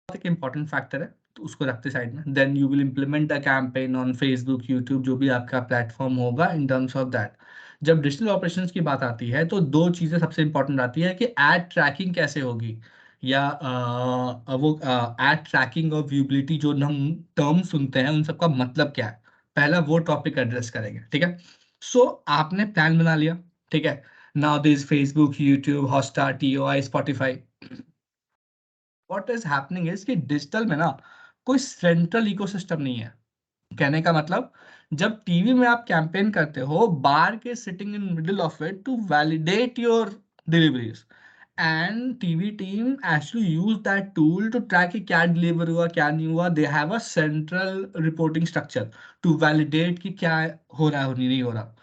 एक important factor है, तो उसको रखते साइड में। Then you will implement a campaign on Facebook, YouTube, जो भी आपका प्लेटफॉर्म होगा इन टर्म्स ऑफ दैट। जब डिजिटल ऑपरेशंस की बात आती है तो दो चीजें सबसे इंपॉर्टेंट आती है कि एड ट्रैकिंग कैसे होगी, या वो एड ट्रैकिंग और व्यूबिलिटी जो हम टर्म सुनते हैं उन सबका मतलब क्या है, पहला वो टॉपिक एड्रेस करेंगे। ठीक है, सो आपने प्लान बना लिया। ठीक है, now this Facebook, YouTube, Hotstar, TOI, Spotify, what is happening is कि डिजिटल में ना कोई सेंट्रल इकोसिस्टम नहीं है। कहने का मतलब, जब टीवी में आप कैंपेन करते हो, बार के sitting in middle of it to validate your deliveries, and TV team actually use that tool to track कि क्या डिलीवर हुआ क्या नहीं हुआ। They have a central reporting structure to validate कि क्या हो रहा है नहीं हो रहा।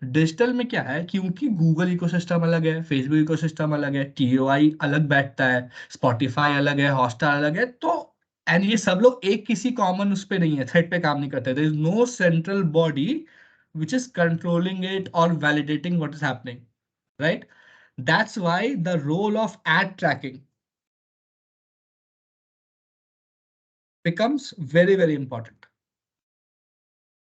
डिजिटल में क्या है, क्योंकि गूगल इकोसिस्टम अलग है, फेसबुक इकोसिस्टम अलग है, टीओआई अलग बैठता है, स्पॉटिफाई अलग है, हॉटस्टार अलग है, तो एंड ये सब लोग एक किसी कॉमन उस पे नहीं है, थ्रेड पे काम नहीं करते। There is no central body which is controlling it or validating what is happening, right? That's why the role of ad tracking becomes very very important.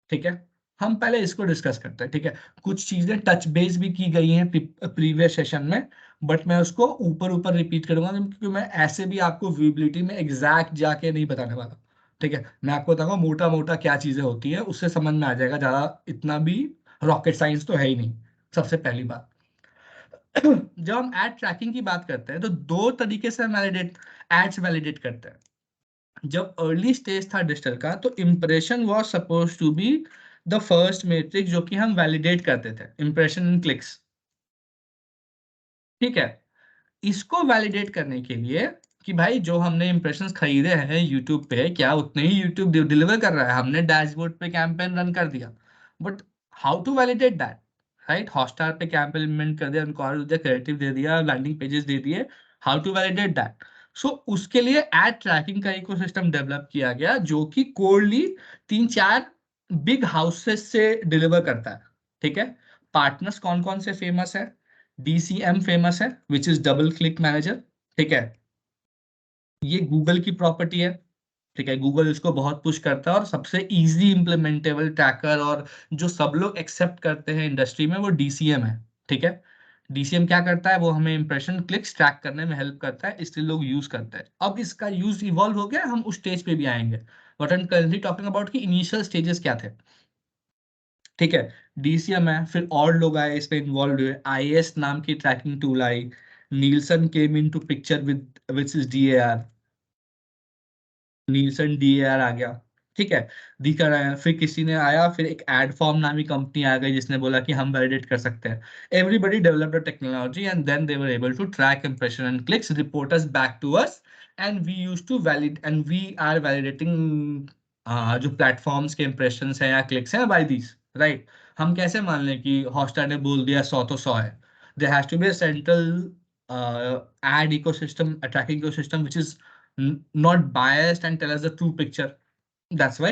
ठीक है, हम पहले इसको डिस्कस करते हैं। ठीक है, कुछ चीजें टच बेस भी की गई हैं प्रीवियस सेशन में, बट मैं उसको ऊपर ऊपर रिपीट करूंगा क्योंकि मैं ऐसे भी आपको विजिबिलिटी में एग्जैक्ट जाके नहीं बताने वाला। ठीक है, मैं आपको बताऊंगा मोटा मोटा क्या चीजें होती है, उससे समझ में आ जाएगा, ज्यादा इतना भी रॉकेट साइंस तो है ही नहीं। सबसे पहली बात, जब हम एड ट्रैकिंग की बात करते हैं तो दो तरीके से हम एड्स वैलिडेट करते हैं। जब अर्ली स्टेज था डिजिटल का, तो impression was suppose to be the first metric जो कि हम वैलिडेट करते थे, इंप्रेशन इन क्लिक्स। ठीक है, इसको वैलिडेट करने के लिए कि भाई जो हमने इंप्रेशंस खरीदे हैं यूट्यूब पे, क्या उतने ही यूट्यूब डिलीवर कर रहा है। हमने डैशबोर्ड पे कैंपेन रन कर दिया, but how to validate that, right? Hotstar पे कैंपेन इम्प्लीमेंट कर दिया, उनको और क्रिएटिव दे दिया, लैंडिंग पेजेस दे दिए, हाउ टू वैलिडेट दैट? सो उसके लिए एड ट्रैकिंग का इकोसिस्टम डेवलप किया गया जो कि कोरली तीन चार बिग हाउसेस से डिलीवर करता है। ठीक है, पार्टनर्स कौन कौन से फेमस है? DCM फेमस है, which is double click manager. ठीक है, ये गूगल की प्रॉपर्टी है। ठीक है, गूगल इसको बहुत पुश करता है, और सबसे इजी इम्प्लीमेंटेबल ट्रैकर और जो सब लोग एक्सेप्ट करते हैं इंडस्ट्री में, वो DCM है। ठीक है, DCM क्या करता है, वो हमें इंप्रेशन क्लिक्स ट्रैक करने में हेल्प करता है, इसलिए लोग यूज करते हैं। अब इसका यूज इवॉल्व हो गया, हम उस स्टेज पे भी आएंगे, but I am currently talking about कि इनिशियल स्टेजेस क्या थे। ठीक है, DCM है, फिर और लोग आए इसमें इन्वॉल्व हुए, IAS नाम की tracking tool I, Nielsen came into picture with which is DAR, Nielsen DAR आ गया। ठीक है, दिखा रहा है, फिर किसी ने आया, फिर एक एड फॉर्म नामी कंपनी आ गई जिसने बोला कि हम वैलिडेट कर सकते हैं। Everybody developed a technology and then they were able to track impression and clicks, report us back to us, and we use to valid and we are validating जो प्लेटफॉर्म्स के इंप्रेशन हैं या clicks हैं bye these, right? हम कैसे मान लें कि हॉटस्टार ने बोल दिया 100 तो 100 है? There has to be a central ad ecosystem, a tracking ecosystem which is not biased and tell us the true picture. That's why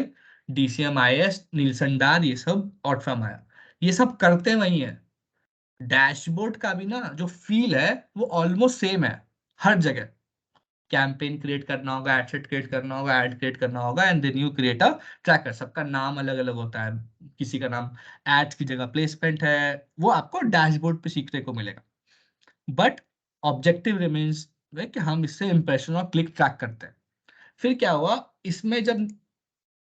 DCM, IS, Nielsen DAR, ये सब आउटफ्रॉम आया। ये सब करते वही है। डैशबोर्ड का भी ना जो फील है वो ऑलमोस्ट सेम है हर जगह। कैंपेन क्रिएट करना होगा, एड सेट क्रिएट करना होगा, एड क्रिएट करना होगा, and then you create a tracker. सबका नाम अलग अलग होता है, किसी का नाम एड्स की जगह प्लेसमेंट है, वो आपको डैशबोर्ड पे सीखने को मिलेगा। बट ऑब्जेक्टिव रिमेन्स कि हम इससे इंप्रेशन और क्लिक ट्रैक करते हैं। फिर क्या हुआ, इसमें जब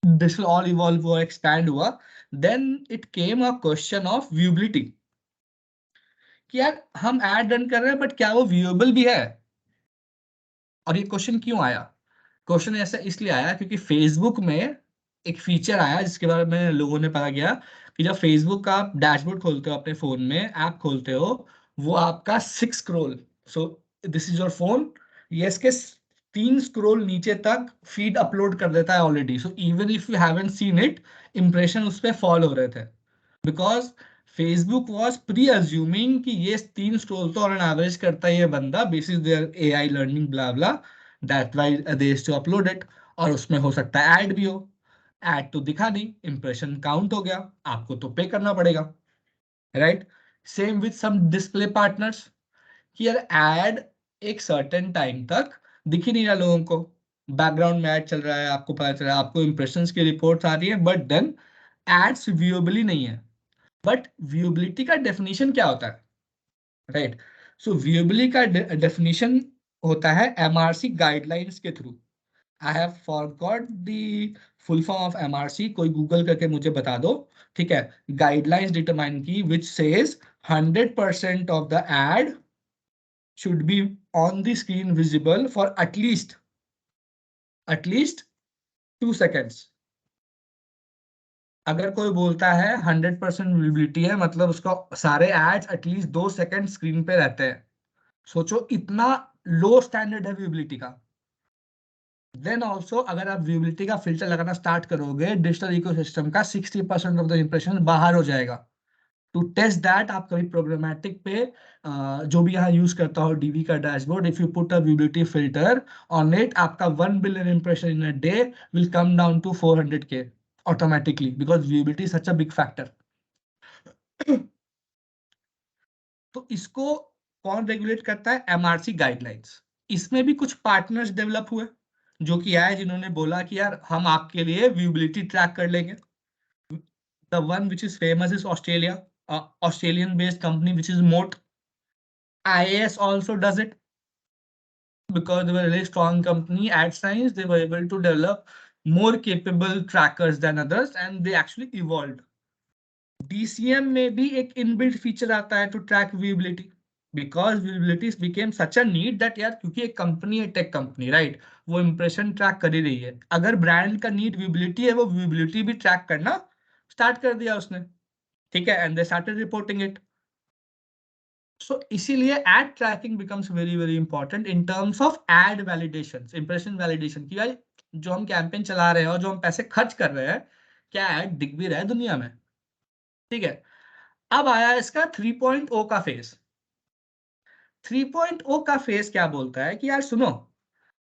दिस ऑल इवॉल्व हुआ, एक्सपैंड हुआ, then it came a question of viewability, कि यार हम एड रन कर रहे हैं बट क्या वो व्यूएबल भी है? और ये क्वेश्चन क्यों आया? क्वेश्चन ऐसा इसलिए आया क्योंकि फेसबुक में एक फीचर आया जिसके बारे में लोगों ने पता किया कि जब फेसबुक का आप डैशबोर्ड खोलते हो, अपने फोन में ऐप खोलते हो, वो आपका 6 scroll, so this is your phone, ये इसके 3 स्क्रॉल नीचे तक फीड अपलोड कर देता है already. So even if you haven't seen it, impression उस पर फॉल हो रहे थे, because Facebook was pre assuming कि ये 3 स्क्रॉल तो ऑन एन एवरेज करता है ये बंदा, basis their AI learning blah blah, that why they to upload it. और उसमें हो सकता है ऐड भी हो, ऐड तो दिखा नहीं, इंप्रेशन काउंट हो गया, आपको तो पे करना पड़ेगा, right? Same with some display partners, कि यार ऐड एक सर्टेन टाइम तक दिख ही नहीं रहा लोगों को, बैकग्राउंड में ऐड चल रहा है, आपको पता चल रहा है, आपको इंप्रेशंस की रिपोर्ट आ रही है, बट देन एड्स व्यूएबली नहीं है। बट व्यूएबिलिटी का डेफिनेशन क्या होता है, राइट? सो व्यूएबिलिटी का डेफिनेशन होता है एमआरसी गाइडलाइंस के through. I have forgot the full form of MRC, कोई गूगल करके मुझे बता दो, ठीक है? गाइडलाइंस डिटरमाइन की which says 100% of the ad should be on the screen visible for at least 2 seconds। अगर कोई बोलता है 100% विजिबिलिटी है, मतलब उसका सारे एड्स एटलीस्ट 2 सेकंड स्क्रीन पे रहते हैं। सोचो इतना लो स्टैंडर्ड है विजिबिलिटी का। देन ऑल्सो अगर आप विजिबिलिटी का फिल्टर लगाना स्टार्ट करोगे, डिजिटल इकोसिस्टम का 60% ऑफ द इंप्रेशन बाहर हो जाएगा। टू टेस्ट दैट आप कभी प्रोग्रामेटिक पे जो भी यहाँ यूज करता हो डीवी का dashboard, if you put a visibility filter on it, आपका 1 billion impression in a day will come down to 400K automatically, because visibility is such a big factor. तो इसको कौन रेगुलेट करता है? MRC guidelines. इसमें भी कुछ पार्टनर्स डेवलप हुए जो कि आए, जिन्होंने बोला कि यार हम आपके लिए विजिबिलिटी ट्रैक कर लेंगे। The one which is famous is Australia, Australian-based company which is Moat. IAS also does it because they were a really strong company. At Science, they were able to develop more capable trackers than others, and they actually evolved. DCM में भी एक inbuilt feature आता है to track visibility, because visibility became such a need that यार, क्योंकि एक company है, tech company, right? वो इंप्रेशन ट्रैक कर ही रही है। अगर ब्रांड का नीड विजिबिलिटी है, वो विजिबिलिटी भी ट्रैक करना स्टार्ट कर दिया उसने, ठीक है? And they started reporting it. So इसीलिए ad tracking becomes very very important in terms of ad validation, impression validation, की भाई जो हम कैंपेन चला रहे हैं और जो हम पैसे खर्च कर रहे हैं, क्या एड दिख भी रहा है दुनिया में, ठीक है? अब आया इसका 3.0 का फेज। 3.0 का फेज क्या बोलता है कि यार सुनो,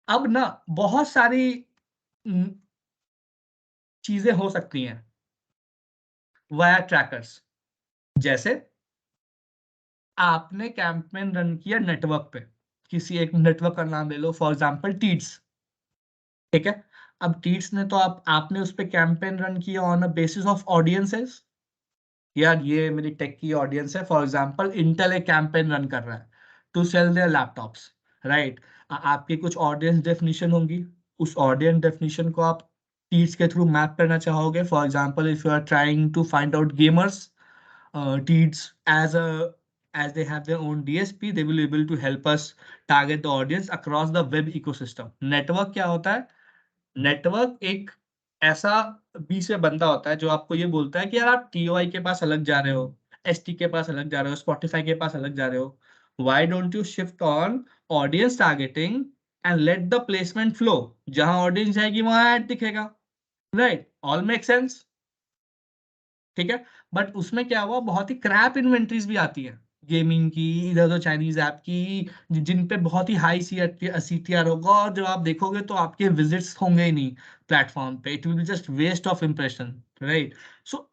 अब ना बहुत सारी चीजें हो सकती हैं वाया ट्रैकर्स। जैसे आपने कैंपेन रन किया नेटवर्क पे, किसी एक नेटवर्क का नाम ले लो, फॉर एग्जांपल टीड्स, ठीक है? अब टीड्स ने तो आपने उस पे कैंपेन रन किया on a basis of audiences. यार ये मेरी टेक की ऑडियंस है, फॉर एग्जांपल इंटेल एक कैंपेन रन कर रहा है to sell their laptops, right? आपकी कुछ ऑडियंस डेफिनेशन होंगी, उस ऑडियंस डेफिनेशन को आप टीड्स के थ्रू मैप करना चाहोगे। For example if you are trying to find out gamers, Teads as they have their own DSP, they will be able to help us target the audience across the web ecosystem. Network क्या होता है? Network एक ऐसा बीच में बंदा होता है जो आपको ये बोलता है कि यार आप TOI के पास अलग जा रहे हो, ST के पास अलग जा रहे हो, Spotify के पास अलग जा रहे हो। Why don't you shift on audience targeting and let the placement flow? जहां ऑडियंस जाएगी वहां ऐड दिखेगा, राइट? ऑल मेक सेंस, ठीक है? बट उसमें क्या हुआ, बहुत ही क्रैप इन्वेंट्रीज भी आती है गेमिंग की, इधर उधर चाइनीज ऐप की, जिन पे बहुत ही हाई CTR होगा, और जब आप देखोगे तो आपके विजिट्स होंगे ही नहीं प्लेटफॉर्म पे, it will be just waste of impression, right? So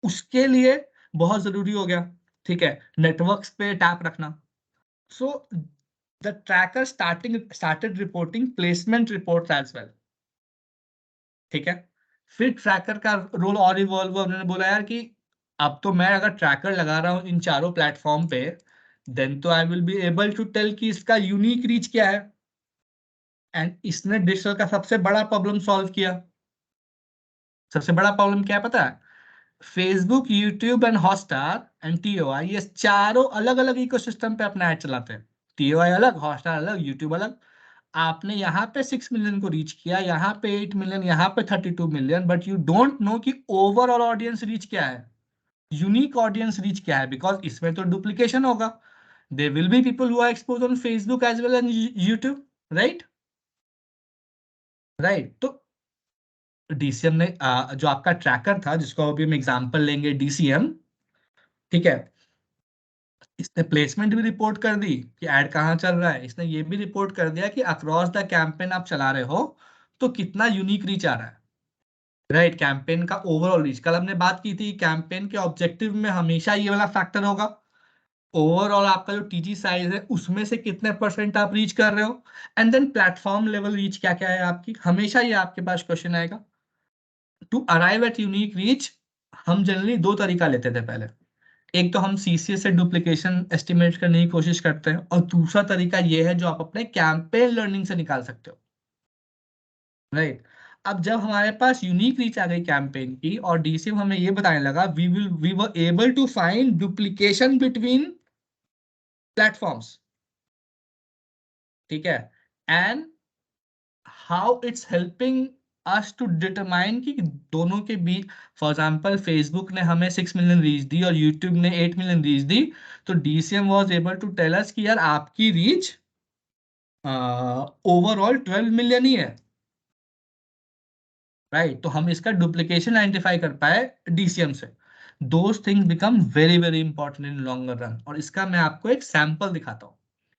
उसके लिए बहुत जरूरी हो गया, ठीक है, नेटवर्क्स पे टैप रखना। So the tracker started reporting placement reports as well, ठीक है? फिर ट्रैकर का रोल और इवॉल्व हुआ, उन्होंने बोला यार कि अब तो मैं अगर ट्रैकर लगा रहा हूं इन चारों प्लेटफॉर्म पे, देन तो I will be able to tell कि इसका यूनिक रीच क्या है। एंड इसने डिजिटल का सबसे बड़ा प्रॉब्लम सॉल्व किया। सबसे बड़ा प्रॉब्लम क्या है पता है? Facebook, YouTube and Hotstar and TOI, ये चारों अलग अलग इकोसिस्टम पे अपना ऐड चलाते हैं। TOI अलग, हॉटस्टार अलग, यूट्यूब अलग। आपने यहाँ पे 6 मिलियन को रीच किया, यहाँ पे 8 मिलियन, यहाँ पे 32 million, but you don't know कि ओवरऑल ऑडियंस रीच क्या है, यूनिक ऑडियंस रीच क्या है, बिकॉज इसमें तो डुप्लीकेशन होगा। They will be people who are expose on Facebook as well and YouTube, right? Right. तो DCM ने जो आपका ट्रैकर था, जिसको अभी हम एग्जांपल लेंगे DCM, ठीक है, इसने प्लेसमेंट भी रिपोर्ट कर दी कि एड कहाँ चल रहा है। इसने ये भी रिपोर्ट कर दिया कि अक्रॉस द कैंपेन आप चला रहे हो तो कितना यूनिक रीच आ रहा है, राइट? कैंपेन का ओवरऑल रीच, कल हमने बात की थी कैंपेन के ऑब्जेक्टिव में हमेशा ये वाला फैक्टर होगा, ओवरऑल आपका जो टीजी साइज है उसमें से कितने परसेंट आप रीच कर रहे हो, and then platform level reach क्या क्या है आपकी, हमेशा ये आपके पास क्वेश्चन आएगा। To arrive at unique reach हम जनरली दो तरीका लेते थे पहले। एक तो हम सीसीएस से डुप्लीकेशन एस्टिमेट करने की कोशिश करते हैं, और दूसरा तरीका ये है जो आप अपने कैंपेन लर्निंग से निकाल सकते हो, राइट। अब जब हमारे पास यूनिक रीच आ गई कैंपेन की और डीसीएम हमें ये बताने लगा we were able to find duplication between platforms, ठीक है, and how it's helping us to determine कि दोनों के बीच, फॉर एग्जांपल फेसबुक ने हमें 6 मिलियन रीच दी और यूट्यूब ने 8 मिलियन रीच दी, तो DCM was able to tell us कि यार आपकी रीच ओवरऑल 12 मिलियन ही है, राइट। तो हम इसका डुप्लीकेशन आइडेंटिफाई कर पाए डीसीएम से। Those things become very very important in longer run, और इसका मैं आपको एक सैंपल दिखाता हूँ,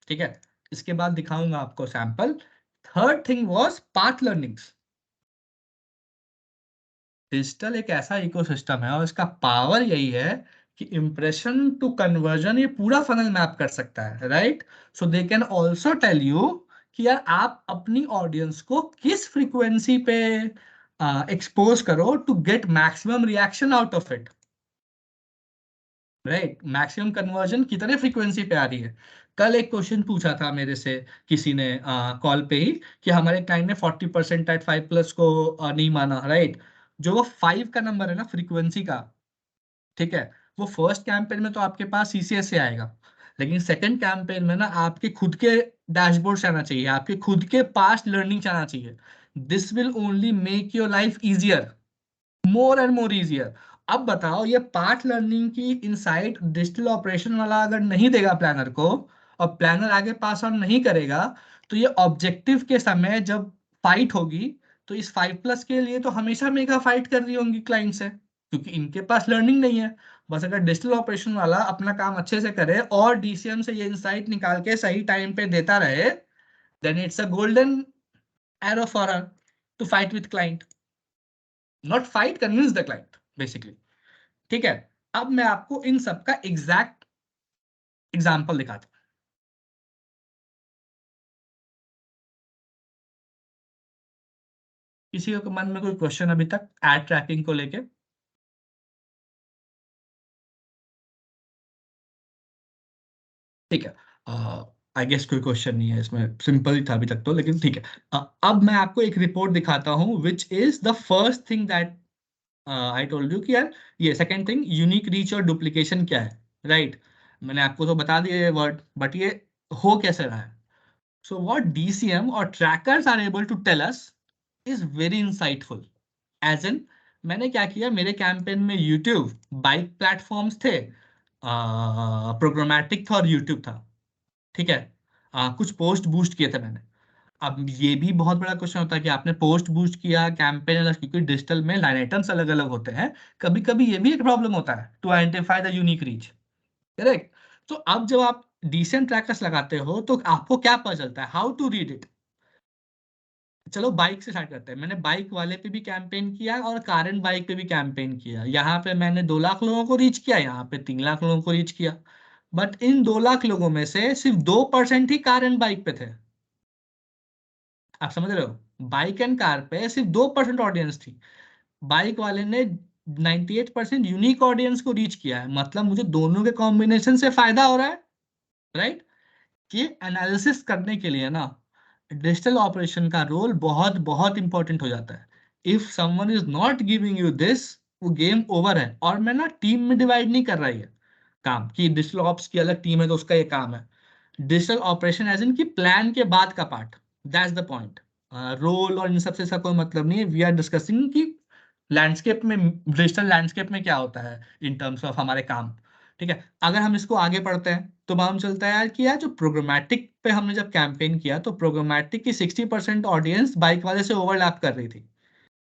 ठीक है। इसके बाद दिखाऊंगा आपको sample. Third thing was path learnings. Digital एक ऐसा इकोसिस्टम है और इसका पावर यही है कि इंप्रेशन टू कन्वर्जन ये पूरा फनल मैप कर सकता है, right. So they can also tell you कि यार आप अपनी ऑडियंस को किस फ्रीक्वेंसी पे एक्सपोज करो to get maximum reaction out of it, right. Maximum conversion कितने फ्रीक्वेंसी पे आ रही है। कल एक क्वेश्चन पूछा था मेरे से किसी ने कॉल पे ही, कि हमारे क्लाइंट ने 40% एट 5+ को नहीं माना, राइट। जो वो 5 का नंबर है ना फ्रीक्वेंसी का, ठीक है, वो फर्स्ट कैंपेन में तो आपके पास सीसीएस से आएगा, लेकिन सेकंड कैंपेन में ना आपके खुद के डैशबोर्ड आना चाहिए, आपके खुद के पास्ट लर्निंग आना चाहिए। This will only make your life easier, more and more easier. अब बताओ ये पार्ट लर्निंग की इनसाइट डिजिटल ऑपरेशन वाला अगर नहीं देगा प्लानर को, और प्लानर आगे पास ऑन नहीं करेगा, तो ये ऑब्जेक्टिव के समय जब फाइट होगी, तो इस 5+ के लिए तो हमेशा मेगा फाइट कर रही होंगी क्लाइंट से, क्योंकि इनके पास लर्निंग नहीं है। बस अगर डिजिटल ऑपरेशन वाला अपना काम अच्छे से करे और डीसीएम से ये इंसाइट निकाल के सही टाइम पे देता रहे, then it's a golden arrow for her to fight with client, not fight, convince the client basically, ठीक है। अब मैं आपको इन सब का एग्जैक्ट एग्जांपल दिखाता हूँ। किसी के मन में कोई क्वेश्चन अभी तक एड ट्रैकिंग को लेके? ठीक है, आई गेस कोई क्वेश्चन नहीं है इसमें, सिंपल ही था अभी तक तो, लेकिन ठीक है। अब मैं आपको एक रिपोर्ट दिखाता हूँ which is the first thing that I told you कि यार ये सेकंड थिंग यूनिक रीच और डुप्लीकेशन क्या है, राइट। मैंने आपको तो बता दिया ये वर्ड, बट ये हो कैसे रहा है। So what DCM or trackers are able to tell us is very insightful. As in, मैंने क्या किया, मेरे कैंपेन में YouTube बाइक प्लेटफॉर्म्स थे, प्रोग्रामेटिक था और YouTube था, ठीक है। कुछ पोस्ट बूस्ट किए थे मैंने। अब ये भी बहुत बड़ा क्वेश्चन होता है कि आपने पोस्ट बूस्ट किया कैंपेन अलग, क्योंकि डिजिटल में लाइन आइटम्स अलग अलग होते हैं, कभी कभी ये भी एक प्रॉब्लम होता है to identify the unique reach, correct. तो अब जब आप डिसेंट ट्रैकर्स लगाते हो तो आपको क्या पता चलता है, हाउ टू रीड इट। चलो बाइक से स्टार्ट करते हैं। मैंने बाइक वाले पे भी कैंपेन किया और कार एंड बाइक पे भी कैंपेन किया। यहाँ पे मैंने 2 लाख लोगों को रीच किया, यहाँ पे 3 लाख लोगों को रीच किया। बट इन 2 लाख लोगों में से सिर्फ 2% ही कार एंड बाइक पे थे। आप समझ रहे हो, बाइक एंड कार पे सिर्फ 2% ऑडियंस थी। बाइक वाले ने 98% यूनिक ऑडियंस को रीच किया है, मतलब मुझे दोनों के कॉम्बिनेशन से फायदा हो रहा है, राइट। कि एनालिसिस करने के लिए ना डिजिटल ऑपरेशन का रोल बहुत बहुत इंपॉर्टेंट हो जाता है। If someone is not giving you this, वो गेम ओवर है। और मैं ना टीम में डिवाइड नहीं कर रहा है काम, कि डिजिटल ऑप्स की अलग टीम है तो उसका ये काम है। डिजिटल ऑपरेशन एज इन की प्लान के बाद का part, that's the point. Role और इन सबसे इसका कोई मतलब नहीं है। वी आर डिस्कसिंग कि लैंडस्केप में, डिजिटल लैंडस्केप में क्या होता है इन टर्म्स ऑफ हमारे काम, ठीक है। अगर हम इसको आगे पढ़ते हैं तो मालूम चलता है यार कि यार जो प्रोग्रामेटिक पे हमने जब कैंपेन किया, तो प्रोग्रामेटिक की 60% ऑडियंस बाइक वाले से ओवरलैप कर रही थी,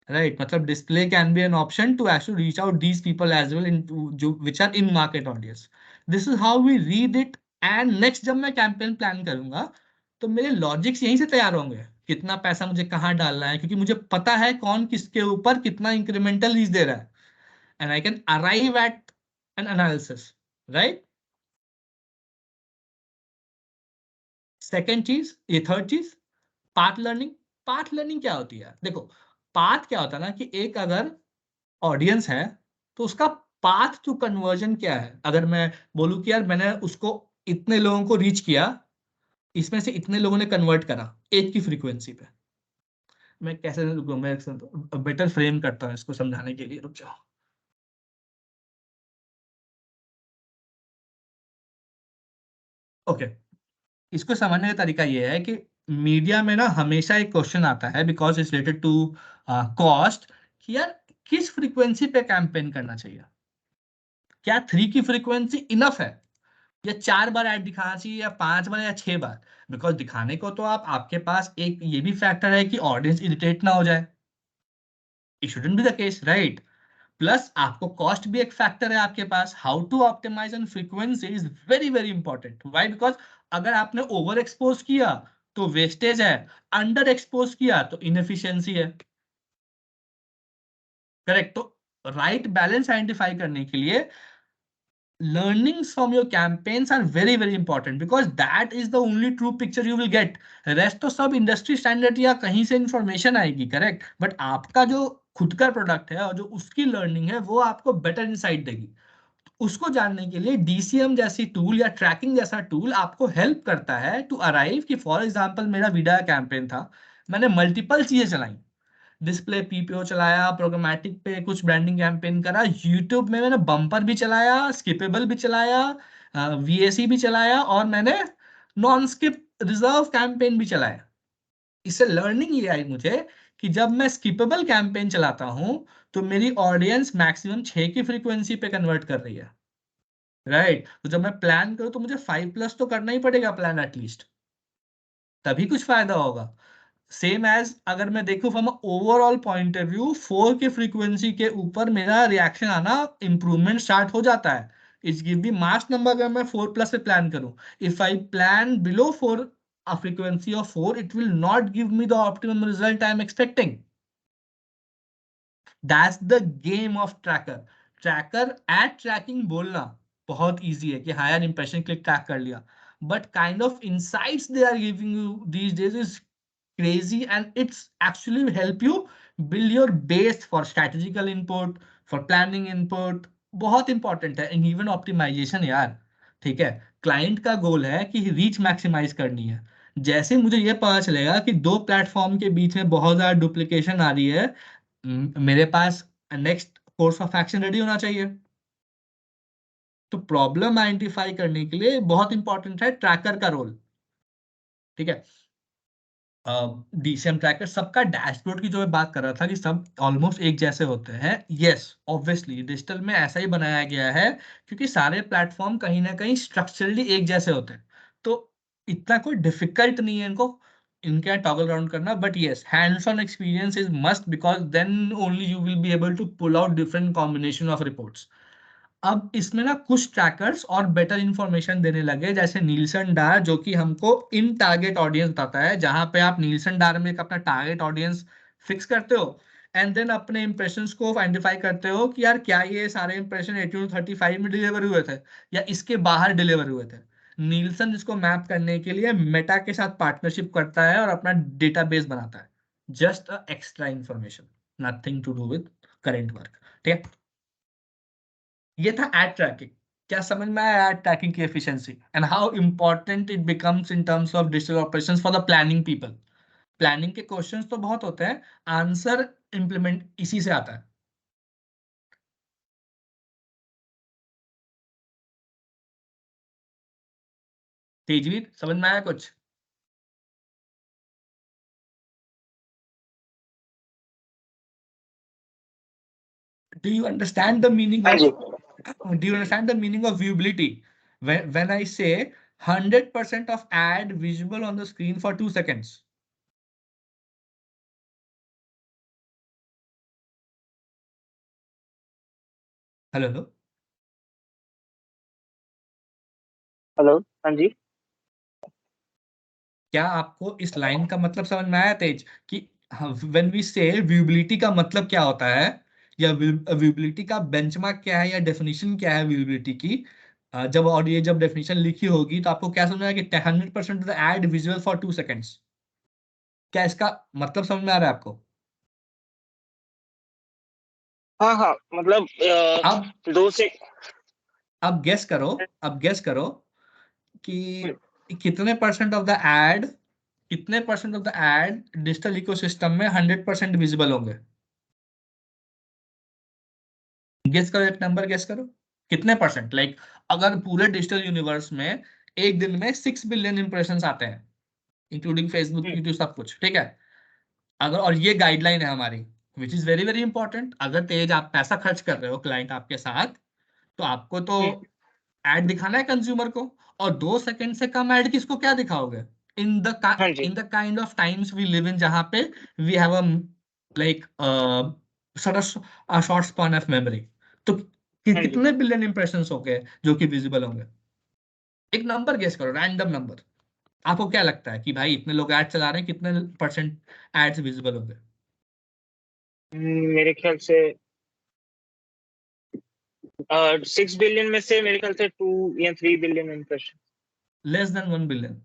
राइट। मतलब display can be an option to actually reach out these people as well in, जो which are in market audience. This is how we read it. And next जब मैं campaign plan करूंगा तो मेरे लॉजिक्स यहीं से तैयार होंगे, कितना पैसा मुझे कहाँ डालना है, क्योंकि मुझे पता है कौन किसके ऊपर कितना इंक्रीमेंटल रीच दे रहा है, and I can arrive at N analysis, right. Second चीज, ये थर्ड चीज, पाथ लर्निंग। पाथ लर्निंग क्या होती है? देखो, पाथ क्या होता है ना कि एक अगर ऑडियंस है तो उसका पाथ टू कन्वर्जन क्या है। अगर मैं बोलूं कि यार मैंने उसको इतने लोगों को रीच किया, इसमें से इतने लोगों ने कन्वर्ट करा एक की फ्रीक्वेंसी पे, मैं कैसे, रुको मैं बेटर फ्रेम करता हूँ इसको समझाने के लिए, रुक जाओ। ओके, इसको समझने का तरीका ये है कि मीडिया में ना हमेशा एक क्वेश्चन आता है, because it's related to cost, कि यार किस फ्रीक्वेंसी पे कैंपेन करना चाहिए। क्या 3 की फ्रीक्वेंसी इनफ है, या 4 बार ऐड दिखाना चाहिए, या 5 बार, या 6 बार? बिकॉज दिखाने को तो आपके पास एक ये भी फैक्टर है कि ऑडियंस इरिटेट ना हो जाए। It shouldn't be the case, right? Plus आपको कॉस्ट भी एक फैक्टर है आपके पास। How to optimise on frequency is very very important. Why? Because अगर आपने ओवर एक्सपोज किया तो वेस्टेज है, अंडर एक्सपोज किया तो इनएफिशिएंसी है। करेक्ट? तो राइट बैलेंस आइडेंटिफाई करने के लिए learnings from your campaigns are very very important, because that is the only true picture you will get. Rest तो सब इंडस्ट्री स्टैंडर्ड या कहीं से इंफॉर्मेशन आएगी, करेक्ट, बट आपका जो खुद का प्रोडक्ट है और जो उसकी लर्निंग है वो आपको बेटर इंसाइट देगी। उसको जानने के लिए डीसीएम जैसी टूल या ट्रैकिंग जैसा टूल आपको हेल्प करता है टू अराइव। कि फॉर एग्जांपल मेरा वीडियो कैंपेन था, मैंने मल्टीपल चीजें चलाई, डिस्प्ले पीपीओ चलाया, प्रोग्रामेटिक पे कुछ ब्रांडिंग कैंपेन करा, यूट्यूब में मैंने बम्पर भी चलाया, स्किपेबल भी चलाया, वीएसी भी चलाया, और मैंने नॉन स्किप रिजर्व कैंपेन भी चलाया। इससे लर्निंग ये आई मुझे कि जब मैं स्किपेबल कैंपेन चलाता हूं तो मेरी ऑडियंस मैक्सिमम 6 की फ्रीक्वेंसी पे कन्वर्ट कर रही है, राइट? तो जब मैं प्लान करूं तो मुझे 5+ तो करना ही पड़ेगा प्लान एटलीस्ट, तभी कुछ फायदा होगा। सेम एज अगर मैं देखूं from overall point of view, 4 के फ्रीक्वेंसी के ऊपर मेरा रिएक्शन आना, इंप्रूवमेंट स्टार्ट हो जाता है। It's give the mass number. अगर मैं 4+ पे प्लान करूं, if I plan below 4, a frequency of 4, it will not give me the optimum result I am expecting. That's the game of tracker. Tracker at tracking बोलना बहुत easy है कि हाँ यार इंप्रेशन क्लिक ट्रैक कर लिया, but kind of insights they are giving you these days is crazy, and it's actually help you build your base for strategical input, for planning input। बहुत important है, and even optimization यार। ठीक है, client का गोल है कि reach maximise करनी है। जैसे मुझे ये पता चलेगा कि दो प्लेटफॉर्म के बीच में बहुत ज्यादा डुप्लीकेशन आ रही है, मेरे पास next course of action ready होना चाहिए। तो प्रॉब्लम आइडेंटिफाई करने के लिए बहुत इंपॉर्टेंट है ट्रैकर का रोल। ठीक है, डीसीएम ट्रैकर सबका डैशबोर्ड की जो मैं बात कर रहा था कि सब ऑलमोस्ट एक जैसे होते हैं, यस ऑब्वियसली डिजिटल में ऐसा ही बनाया गया है क्योंकि सारे प्लेटफॉर्म कहीं ना कहीं स्ट्रक्चरली एक जैसे होते हैं। तो इतना कोई डिफिकल्ट नहीं है इनको, इनके टॉगल राउंड करना, but yes hands on experience is must, because then only you will be able to pull out different combination of reports. अब इसमें ना कुछ ट्रैकर्स और बेटर इंफॉर्मेशन देने लगे, जैसे नीलसन डार, जो कि हमको इन टारगेट ऑडियंस बताता है, जहां पे आप नीलसन डार में एक अपना टारगेट ऑडियंस फिक्स करते हो, एंड देन अपने इंप्रेशंस को आइडेंटिफाई करते हो कि यार क्या ये सारे इंप्रेशन 18 to 35 में डिलीवर हुए थे या इसके बाहर डिलीवर हुए थे। नीलसन इसको मैप करने के लिए मेटा के साथ पार्टनरशिप करता है और अपना डेटाबेस बनाता है। Just extra information, nothing to do with current work. ठीक है, ये था एड ट्रैकिंग। क्या समझ में आया एड ट्रैकिंग की efficiency and how important it becomes in terms of digital operations for the planning people? Planning के क्वेश्चंस तो बहुत होते हैं, आंसर इंप्लीमेंट इसी से आता है। तेजवीर समझ में आया कुछ? Do you understand the meaning हाँ ऑफ, जी। Do you understand the meaning of viewability? When I say 100% of ad visible on the screen for 2 seconds. Hello hello. Hello. हाँ जी। क्या आपको इस लाइन का मतलब समझ में आया तेज? कि व्हेन वी से विजिबिलिटी का मतलब क्या होता है, या विजिबिलिटी का बेंचमार्क क्या है, या डेफिनेशन क्या है विजिबिलिटी की? जब और ये जब डेफिनेशन लिखी होगी तो आपको क्या समझ आएगा कि 100% of the ad visual for 2 seconds. क्या इसका मतलब समझ में आ रहा है आपको? हाँ हाँ, मतलब अब 2 से। अब गेस करो, अब गेस करो कि कितने परसेंट ऑफ द एड, कितने percent of the ad digital ecosystem में 100% विजिबल होंगे। गेस करो, एक नंबर गेस करो, कितने परसेंट। लाइक अगर पूरे डिजिटल यूनिवर्स में एक दिन में 6 बिलियन इंप्रेशंस आते हैं, इंक्लूडिंग फेसबुक, यूट्यूब, सब कुछ, ठीक है। अगर, और ये गाइडलाइन है हमारी, which is very very important. अगर तेज आप पैसा खर्च कर रहे हो क्लाइंट आपके साथ, तो आपको तो एड दिखाना है कंज्यूमर को। और 2 सेकंड से कम एड किसको क्या दिखाओगे? इन द हाँ जी। In the kind of times we live in, जहां पे we have a like short span of memory. तो हाँ जी। कितने बिलियन इंप्रेशंस होंगे जो कि विजिबल होंगे? एक नंबर गेस करो, रैंडम नंबर। आपको क्या लगता है कि भाई इतने लोग ऐड चला रहे हैं, कितने परसेंट एड्स विजिबल होंगे? मेरे ख्याल से 6 बिलियन में से मेरे ख्याल से 2 या 3 billion impression. Less than 1 billion,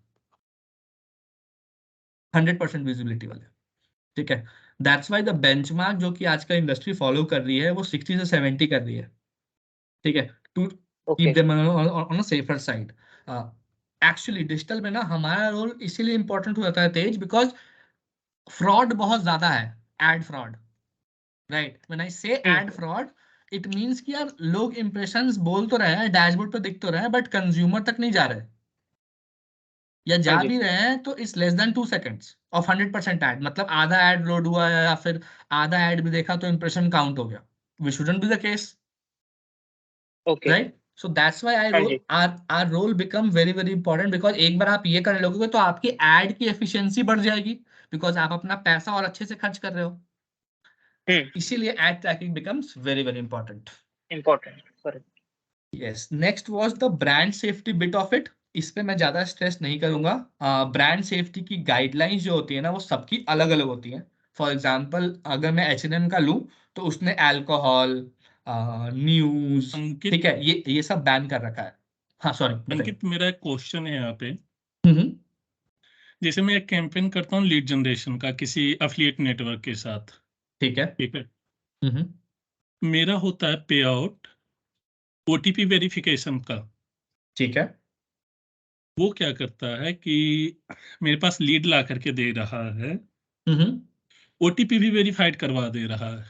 100% visibility वाले, ठीक है। दैट्स वाई द बेंचमार्क जो कि आजकल इंडस्ट्री फॉलो कर रही है वो 60 से 70 कर रही है, ठीक है, to keep okay. Them on a safer side. Actually digital में ना हमारा रोल इसीलिए इंपॉर्टेंट हो जाता है तेज, बिकॉज फ्रॉड बहुत ज्यादा है, ad fraud, right. When I say ad fraud, it means कि यार लोग इंप्रेशंस बोल तो रहे हैं, डैशबोर्ड पे दिख तो रहे हैं, बट कंज्यूमर तक नहीं जा रहे, या हाँ जा जी। भी रहे हैं तो it's less than 2 seconds of 100% ad. मतलब आधा एड लोड हुआ है, या फिर आधा एड भी देखा तो इंप्रेशन काउंट हो गया, which shouldn't be the case, okay. Right. So that's why I हाँ रोल जी। Our role become very very important, because एक बार आप ये करने लगोगे तो आपकी एड की एफिशिएंसी बढ़ जाएगी, बिकॉज आप अपना पैसा और अच्छे से खर्च कर रहे हो। इसीलिए ad tracking becomes very very important. Important, correct. Yes, next was the brand safety bit of it. इस पे मैं ज्यादा स्ट्रेस नहीं करूंगा। ब्रांड सेफ्टी की गाइडलाइंस जो होती है ना वो सबकी अलग अलग होती हैं। फॉर एग्जांपल अगर मैं H&M का लूं, तो उसने अल्कोहल, न्यूज, अंकित ठीक है, ये सब बैन कर रखा है। हाँ सॉरी, बताइए। अंकित मेरा एक क्वेश्चन है यहाँ पे। हम्म। जैसे मैं एक कैंपेन करता हूँ लीड जनरेशन का किसी अफिलिएट नेटवर्क के साथ, ठीक है। ठीक है, हम्म। मेरा होता है पे आउट ओटीपी वेरिफिकेशन का। ठीक है। वो क्या करता है कि मेरे पास लीड ला करके दे रहा है, हम्म। ओटीपी भी वेरीफाइड करवा दे रहा है,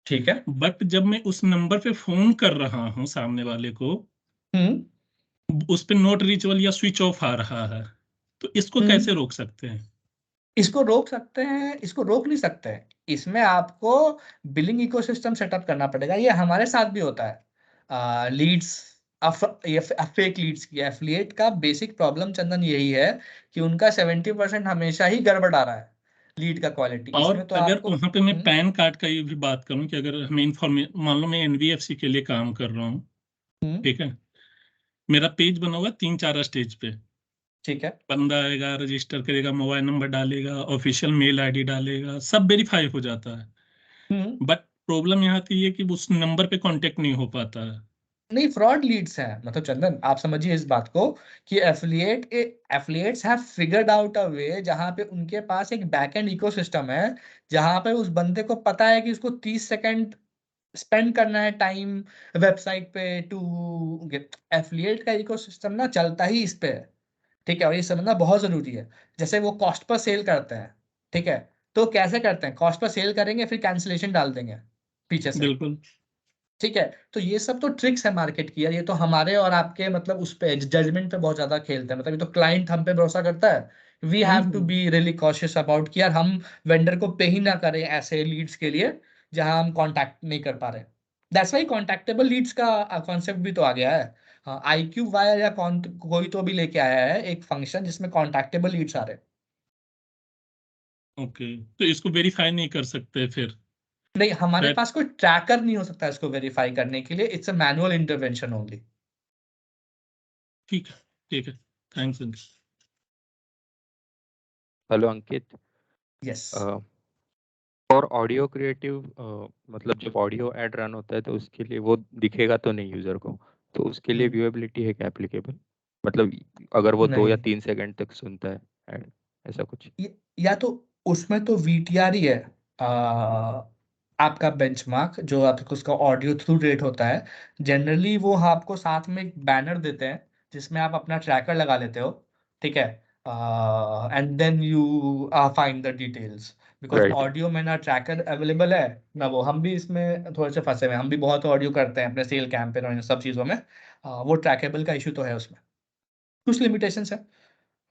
ठीक है। बट जब मैं उस नंबर पे फोन कर रहा हूँ सामने वाले को, हम्म। उस पे नॉट रीचेबल या स्विच ऑफ आ रहा है। तो इसको हम्म। कैसे रोक सकते हैं? इसको रोक सकते हैं, इसको रोक नहीं सकते हैं। इसमें आपको बिलिंग इकोसिस्टम सेटअप करना पड़ेगा। ये हमारे साथ भी होता है। लीड्स, फेक लीड्स की एफिलिएट का बेसिक प्रॉब्लम चंदन यही है कि उनका 70% हमेशा ही गड़बड़ आ रहा है लीड का क्वालिटी। और इसमें तो अगर आपको वहां पे मैं पैन कार्ड का ये भी बात करूं कि अगर हमें इंफॉर्मेशन, मान लो मैं एनबीएफसी के लिए काम कर रहा हूँ, हम्म, ठीक है, मेरा पेज बना हुआ 3-4 स्टेज पे, ठीक है। बंदा आएगा, रजिस्टर करेगा, मोबाइल नंबर डालेगा, ऑफिशियल मेल आईडी डालेगा, सब वेरीफाई हो जाता है, हम्म। बट प्रॉब्लम यहाँ आती है कि उस नंबर पे कांटेक्ट नहीं हो पाता है। नहीं, फ्रॉड लीड्स हैं, मतलब चंदन आप समझिए इस बात को कि affiliates have figured out a way जहां पे उनके पास एक बैकएंड इकोसिस्टम है, जहां पे उस बंदे को पता है कि उसको 30 सेकंड स्पेंड करना है टाइम वेबसाइट पे टू गेट। एफिलिएट का इकोसिस्टम ना चलता ही इस पे है, ठीक है। और ये समझना बहुत जरूरी है। जैसे वो कॉस्ट पर सेल करते हैं, ठीक है, तो कैसे करते हैं? कॉस्ट पर सेल करेंगे, फिर कैंसिलेशन डाल देंगे पीछे से, बिल्कुल। ठीक है। तो ये सब तो ट्रिक्स है मार्केट की यार। ये तो हमारे और आपके मतलब उस पे जजमेंट पे बहुत ज्यादा खेलते हैं। मतलब ये तो क्लाइंट हम पे भरोसा करता है। We have to hmm. Be really cautious about कि यार हम वेंडर को पे ही ना करें ऐसे लीड्स के लिए जहां हम कांटेक्ट नहीं कर पा रहे। दैट्स वाई कॉन्टैक्टेबल लीड्स का कॉन्सेप्ट भी तो आ गया है। हाँ, IQ वायर या कोई तो भी लेके आया है एक फंक्शन जिसमें कॉन्टैक्टेबल लीड्स आ रहे हैं। ओके, तो इसको वेरीफाई नहीं कर सकते फिर? नहीं, हमारे शायद। पास कोई ट्रैकर नहीं हो सकता इसको वेरीफाई करने के लिए। It's a manual intervention only. ठीक है, ठीक है, थैंक्स। हेलो अंकित। यस। और ऑडियो क्रिएटिव, मतलब जब ऑडियो ऐड रन होता है तो उसके लिए वो दिखेगा तो नहीं यूजर को, तो उसके लिए हम्म, व्यूएबिलिटी है क्या एप्लीकेबल? मतलब अगर वो 2 या नहीं 3 सेकंड तक सुनता है ऐड, ऐसा कुछ? या तो उसमें तो VTR ही है, आपका बेंचमार्क जो आपको उसका ऑडियो थ्रू रेट होता है। जनरली वो आपको साथ में एक बैनर देते हैं जिसमें आप अपना ट्रैकर लगा लेते हो, ठीक है, and then you find the details, because right. Audio में ना ट्रैकर अवेलेबल है ना वो। हम भी इसमें थोड़े से फंसे हुए हैं, हम भी बहुत ऑडियो करते हैं अपने सेल कैंपेन और इन सब चीज़ों में। वो ट्रैकेबल का इशू तो है उसमें, कुछ लिमिटेशंस है।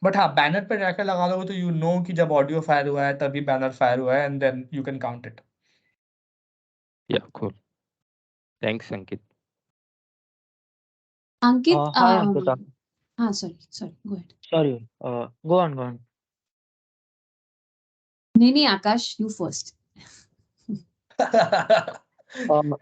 बट हाँ, बैनर पे ट्रैकर लगा दोगे तो यू नो कि जब ऑडियो फायर हुआ है तभी बैनर फायर हुआ है, and then you can count it. या cool, thanks Ankit. Ankit, Hi, Ankita. sorry, go ahead. Sorry. Go on, go on. Nini, Akash, you first. Um,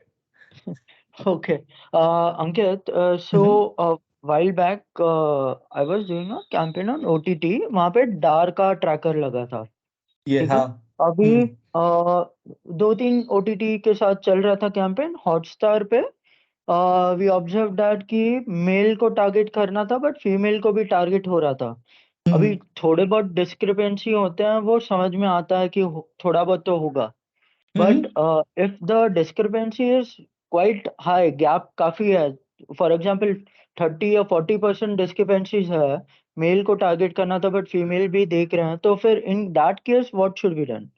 okay. Ankit, so a while back, I was doing a campaign on OTT. वहाँ पे डार का tracker लगा था, ये ठीक है? हाँ, अभी 2-3 OTT के साथ चल रहा था कैंपेन। हॉटस्टार पे वी ऑब्जर्व दैट कि मेल को टारगेट करना था बट फीमेल को भी टारगेट हो रहा था। अभी थोड़े बहुत डिस्क्रिपेंसी होते हैं, वो समझ में आता है कि थोड़ा बहुत तो होगा, but if the discrepancy is quite high, gap काफी है, फॉर एग्जांपल 30 या 40% डिस्क्रिपेंसीज है, मेल को टारगेट करना था बट फीमेल भी देख रहे हैं, तो फिर in that case what should be done?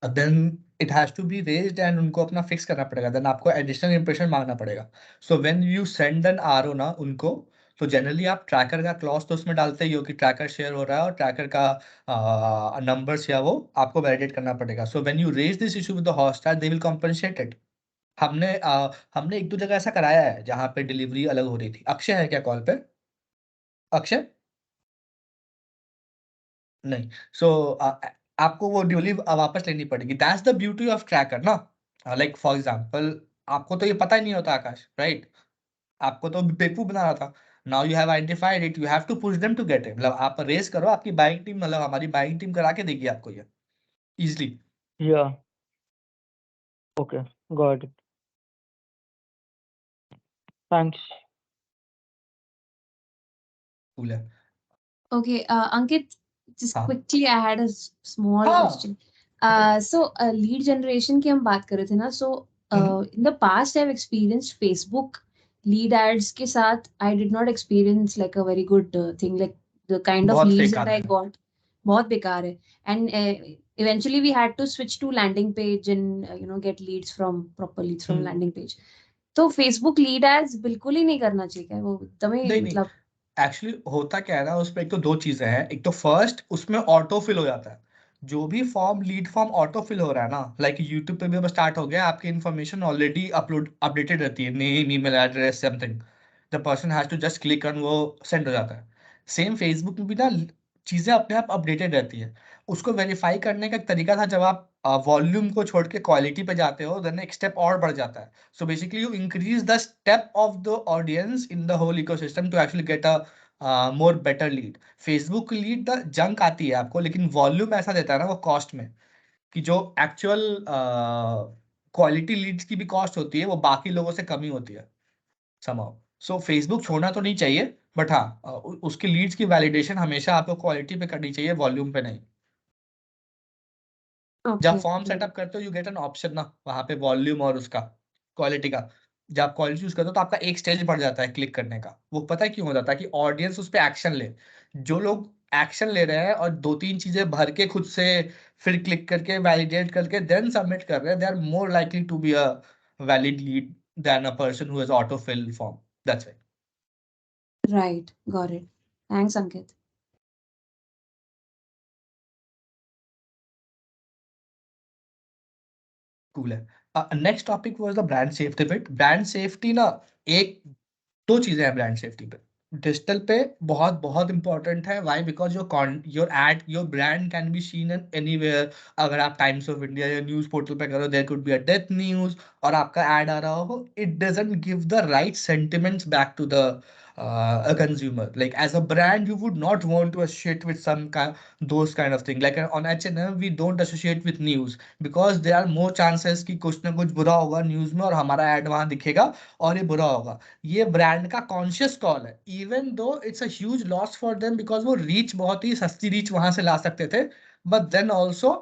Then it has to be raised and उनको अपना फिक्स करना पड़ेगा। देन आपको एडिशनल इंप्रेशन मांगना पड़ेगा। So when you send an RO ना उनको, तो जनरली आप ट्रैकर का क्लॉज तो उसमें डालते ही हो कि ट्रैकर शेयर हो रहा है और ट्रैकर का नंबर्स या वो आपको वैलिडेट करना पड़ेगा। So when you raise this issue with the Hotstar they will compensate it. हमने एक दो जगह ऐसा कराया है जहाँ पे डिलीवरी अलग हो रही थी। अक्षय है क्या कॉल पे? अक्षय नहीं। सो आपको वो ड्यूली वापस लेनी पड़ेगी। That's the beauty of tracker ना। लाइक फॉर एग्जांपल, आपको तो ये पता ही नहीं होता आकाश, राइट? आपको तो बेवकूफ बना रहा था। Now you have identified it, you have to push them to get it. मतलब आप रेस करो, आपकी बाइंग टीम, मतलब हमारी बाइंग टीम करा के देगी आपको ये इजिली। या okay, got it, thanks. Cool है। Okay, Ankit, just हाँ quickly, I had a small हाँ question. So lead generation की हम बात कर रहे थे ना, so hmm, in the past I've experienced Facebook lead ads के साथ I did not experience like a very good thing, like the kind of बहुत leads फेक that आते I हैं। got बहुत बेकार है, and eventually we had to switch to landing page and get leads from proper leads from hmm, landing page. तो Facebook lead ads बिल्कुल ही नहीं करना चाहिए क्या? वो एकदम ही नहीं नहीं, मतलब एक्चुअली होता क्या है ना, उसमें एक तो दो चीजें हैं। एक तो फर्स्ट उसमें ऑटो फिल हो जाता है। जो भी form, lead form auto fill हो रहा है ना, लाइक यूट्यूब पे भी अब स्टार्ट हो गया, आपकी इन्फॉर्मेशन ऑलरेडी अपलोड अपडेटेड रहती है, name, email address, something. The person has to just click on, वो सेंड हो जाता है। सेम फेसबुक में भी ना चीजें अपने आप अपडेटेड रहती है। उसको वेरीफाई करने का एक तरीका था, जब आप वॉल्यूम को छोड़ के क्वालिटी पे जाते हो, देन एक स्टेप और बढ़ जाता है। So basically, you increase the step of the audience in the whole ecosystem to actually get a more better lead. Facebook lead the junk आती है आपको, लेकिन वॉल्यूम ऐसा देता है ना वो कॉस्ट में, कि जो एक्चुअल क्वालिटी लीड्स की भी कॉस्ट होती है वो बाकी लोगों से कम ही होती है somehow. सो फेसबुक छोड़ना तो नहीं चाहिए, बट हाँ, उसकी लीड्स की वैलिडेशन हमेशा आपको क्वालिटी पे करनी चाहिए, वॉल्यूम पे नहीं। जब okay. फॉर्म सेटअप करते हो, यू गेट एन ऑप्शन ना वहाँ पे, वॉल्यूम और उसका क्वालिटी का। जब आप क्वालिटी यूज करते हो तो आपका एक स्टेज बढ़ जाता है क्लिक करने का। वो पता है क्यों हो जाता है? कि ऑडियंस उस पर एक्शन ले। जो लोग एक्शन ले रहे हैं और दो तीन चीजें भर के खुद से फिर क्लिक करके वैलिडेट करके देन सबमिट कर रहे हैं, they are more likely to be a valid lead than a person who has auto fill form. That's why. Right, got it. Thanks, Ankit. Cool है। Next topic was the brand safety bit. Brand safety ना, एक दो चीजें हैं brand safety पे। Digital पे बहुत बहुत इंपॉर्टेंट है। Why? Because your ad, your brand can be seen in anywhere. अगर आप टाइम्स ऑफ इंडिया या न्यूज पोर्टल पे करो, there could be a death news, और आपका एड आ रहा हो, it doesn't give the right sentiments back to the a consumer. Like as a brand, you would not want to associate with those kind of thing. Like on H&M, we don't associate with news because there are more chances कि कुछ ना कुछ बुरा होगा news में और हमारा add वहां दिखेगा और ये बुरा होगा. ये ब्रांड का कॉन्शियस कॉल है, even though it's a huge loss for them because वो रीच बहुत ही सस्ती रीच वहां से ला सकते थे, but then also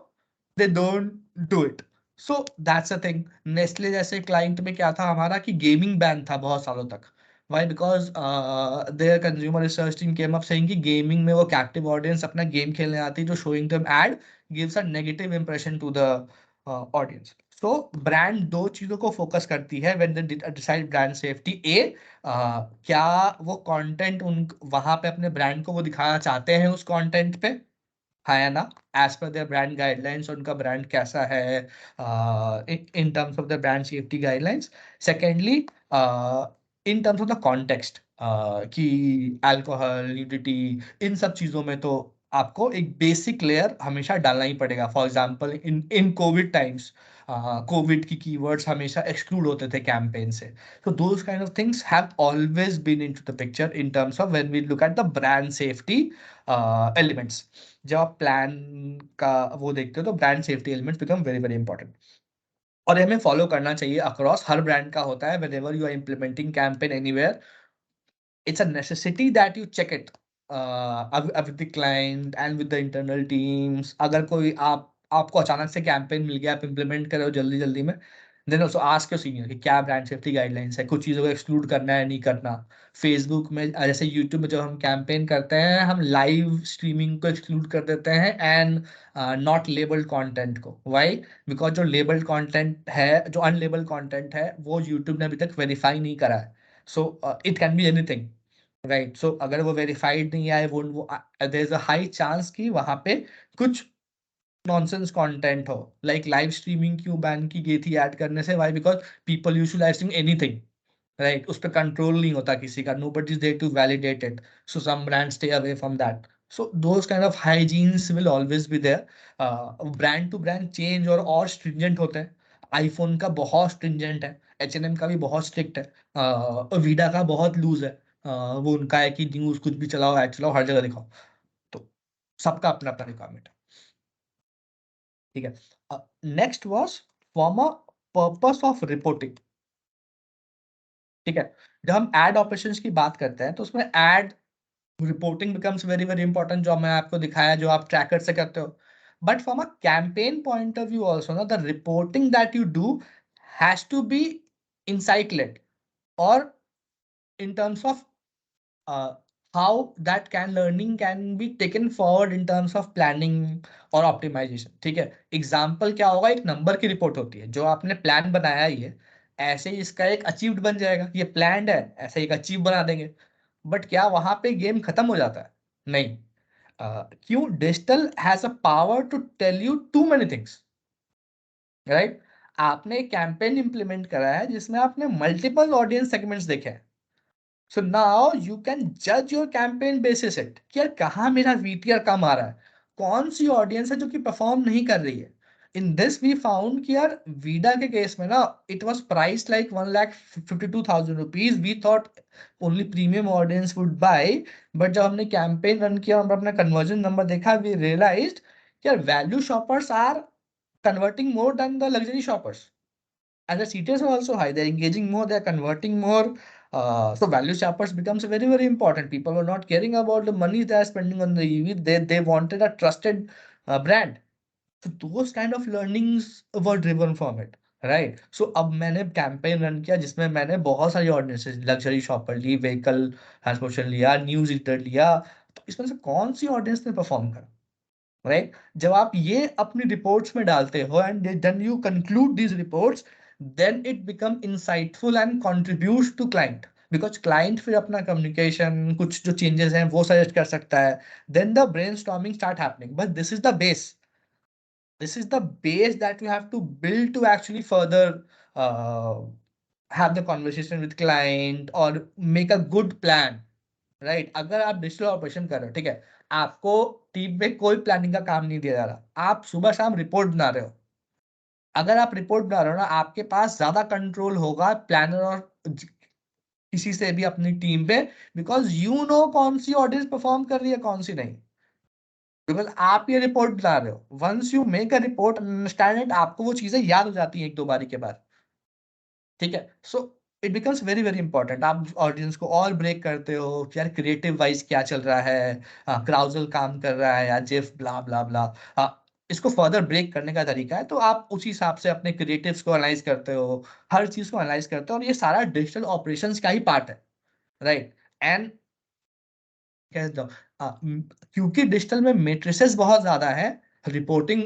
they don't do it. So that's a thing. Nestle जैसे क्लाइंट में क्या था हमारा कि गेमिंग बैन था बहुत सालों तक. Why? Because their consumer research team came up saying कि गेमिंग में वो कैप्टिव ऑडियंस अपना गेम खेलने आती है, जो showing them ad gives a negative impression to the audience. So brand दो चीजों को फोकस करती है when they decide brand safety. क्या वो कंटेंट उन वहां पे अपने ब्रांड को वो दिखाना चाहते हैं उस कंटेंट पे, हाँ या ना, as per their brand guidelines उनका ब्रांड कैसा है in terms of the brand safety guidelines. Secondly in terms of the context कि अल्कोहल, न्यूडिटी, इन सब चीजों में तो आपको एक बेसिक लेयर हमेशा डालना ही पड़ेगा. For example in Covid times Covid की कीवर्ड्स हमेशा एक्सक्लूड होते थे कैंपेन से. So those kind of things have always been into the picture in terms of when we look at the brand safety elements. जब आप plan का वो देखते हो तो brand safety elements become very very important, और हमें फॉलो करना चाहिए अक्रॉस. हर ब्रांड का होता है whenever you are implementing campaign anywhere, it's a necessity that you check it with the client and with the internal teams. अगर कोई आपको अचानक से कैंपेन मिल गया, आप इम्प्लीमेंट कर रहे हो जल्दी जल्दी में, then also ask your senior कि क्या ब्रांड सेफ्टी गाइडलाइंस है, कुछ चीज़ों को एक्सक्लूड करना है नहीं करना. फेसबुक में जैसे यूट्यूब में जब हम कैंपेन करते हैं, हम लाइव स्ट्रीमिंग को एक्सक्लूड कर देते हैं एंड नॉट लेबल्ड कंटेंट को. व्हाई? बिकॉज जो लेबल्ड कंटेंट है, जो अनलेबल्ड कंटेंट है, वो यूट्यूब ने अभी तक वेरीफाई नहीं करा है. So it can be anything, right. So अगर वो वेरीफाइड नहीं आए, वो there is a high chance कि वहां पे कुछ नॉनसेंस कंटेंट हो. लाइक लाइव स्ट्रीमिंग क्यों बैन की गई थी ऐड करने से? Why? Because people used to live stream anything, right. उस पर कंट्रोल नहीं होता किसी का, nobody is there to validate it. So some brands stay away from that. So those kind of hygienes will always be there. Brand to brand change और stringent होते हैं. IPhone का बहुत स्ट्रिंजेंट है, H&M का भी बहुत स्ट्रिक्ट है, वीडा का बहुत लूज है. वो उनका है कि न्यूज कुछ भी चलाओ, ऐड चलाओ, हर जगह दिखाओ. तो सबका अपना अपना रिक्वायरमेंट है, ठीक है. Next was form a purpose of reporting. ठीक है. जब हम एड ऑपरेशंस की बात करते हैं तो उसमें ad reporting becomes very very important, जो मैं आपको दिखाया, जो आप ट्रैकर से करते हो. But from a campaign point of view also ना, the reporting that you do has to be insight led, or in terms of how that learning can be taken forward in terms of planning और optimization. ठीक है. Example क्या होगा? एक number की report होती है, जो आपने प्लान बनाया ही है, ऐसे ही इसका एक अचीव्ड बन जाएगा. ये प्लान्ड है, ऐसे एक अचीव बना देंगे. बट क्या वहां पे गेम खत्म हो जाता है? नहीं. क्यों? Digital has a power to tell you too many things, right. आपने एक कैंपेन इंप्लीमेंट करा है जिसमें आपने मल्टीपल ऑडियंस सेगमेंट्स देखे हैं. So now you can judge your campaign basis it कि यार कहाँ मेरा VTR कम आ रहा है, कौन सी ऑडियंस है जो कि परफॉर्म नहीं कर रही है. इन दिस वी फाउंड कि यार वीडा के केस में ना, it was price like 1,52,000 rupees. We thought only premium audience would buy, but जब हमने कैंपेन रन किया और अपना कन्वर्जन नंबर देखा, वी रियलाइज्ड कि यार value shoppers are converting more than the luxury shoppers, and the CTS are also high. They're engaging more, they're converting more. So value shoppers becomes very very important. People were not caring about the money they are spending on the EV. They wanted a trusted brand. So those kind of learnings were driven from it, right? So अब मैंने campaign run किया जिसमें मैंने बहुत सारी audiences, luxury shopper ली, vehicle transportation लिया, news reader लिया. तो इसमें से कौन सी ऑडियंस ने परफॉर्म करा, राइट? जब आप ये अपनी रिपोर्ट्स में डालते हो and then you conclude these reports, then it become insightful and contributes to client, because client फिर अपना कम्युनिकेशन, कुछ जो चेंजेस हैं वो सजेस्ट कर सकता है. Then the brainstorming start happening. But this is the base, this is the base that you have to build to actually further have the conversation with client or make a good plan, right? अगर आप digital operation कर रहे हो, ठीक है, आपको team में कोई प्लानिंग का काम नहीं दिया जा रहा, आप सुबह शाम रिपोर्ट बना रहे हो. अगर आप रिपोर्ट बना रहे हो ना, आपके पास ज्यादा कंट्रोल होगा प्लानर और किसी से भी अपनी टीम पे, बिकॉज यू नो कौन सी ऑडियंस परफॉर्म कर रही है कौन सी नहीं, बिकॉज आप ये रिपोर्ट बता रहे हो। Once you make a report understand it, आपको वो चीजें याद हो जाती हैं एक दो बारी के बाद, ठीक है। So it becomes very very important. आप ऑडियंस को और ब्रेक करते हो कि यार क्रिएटिव वाइज क्या चल रहा है, क्राउजल काम कर रहा है या जेफ ब्ला ब्ला ब्ला, इसको फर्दर ब्रेक करने का तरीका है। तो आप उसी हिसाब से अपने क्रिएटिव्स को एनालाइज करते हो, हर चीज को एनालाइज करते हो, और ये सारा डिजिटल ऑपरेशंस का ही पार्ट है, राइट। एंड क्योंकि डिजिटल में मेट्रिसेस बहुत ज्यादा है, reporting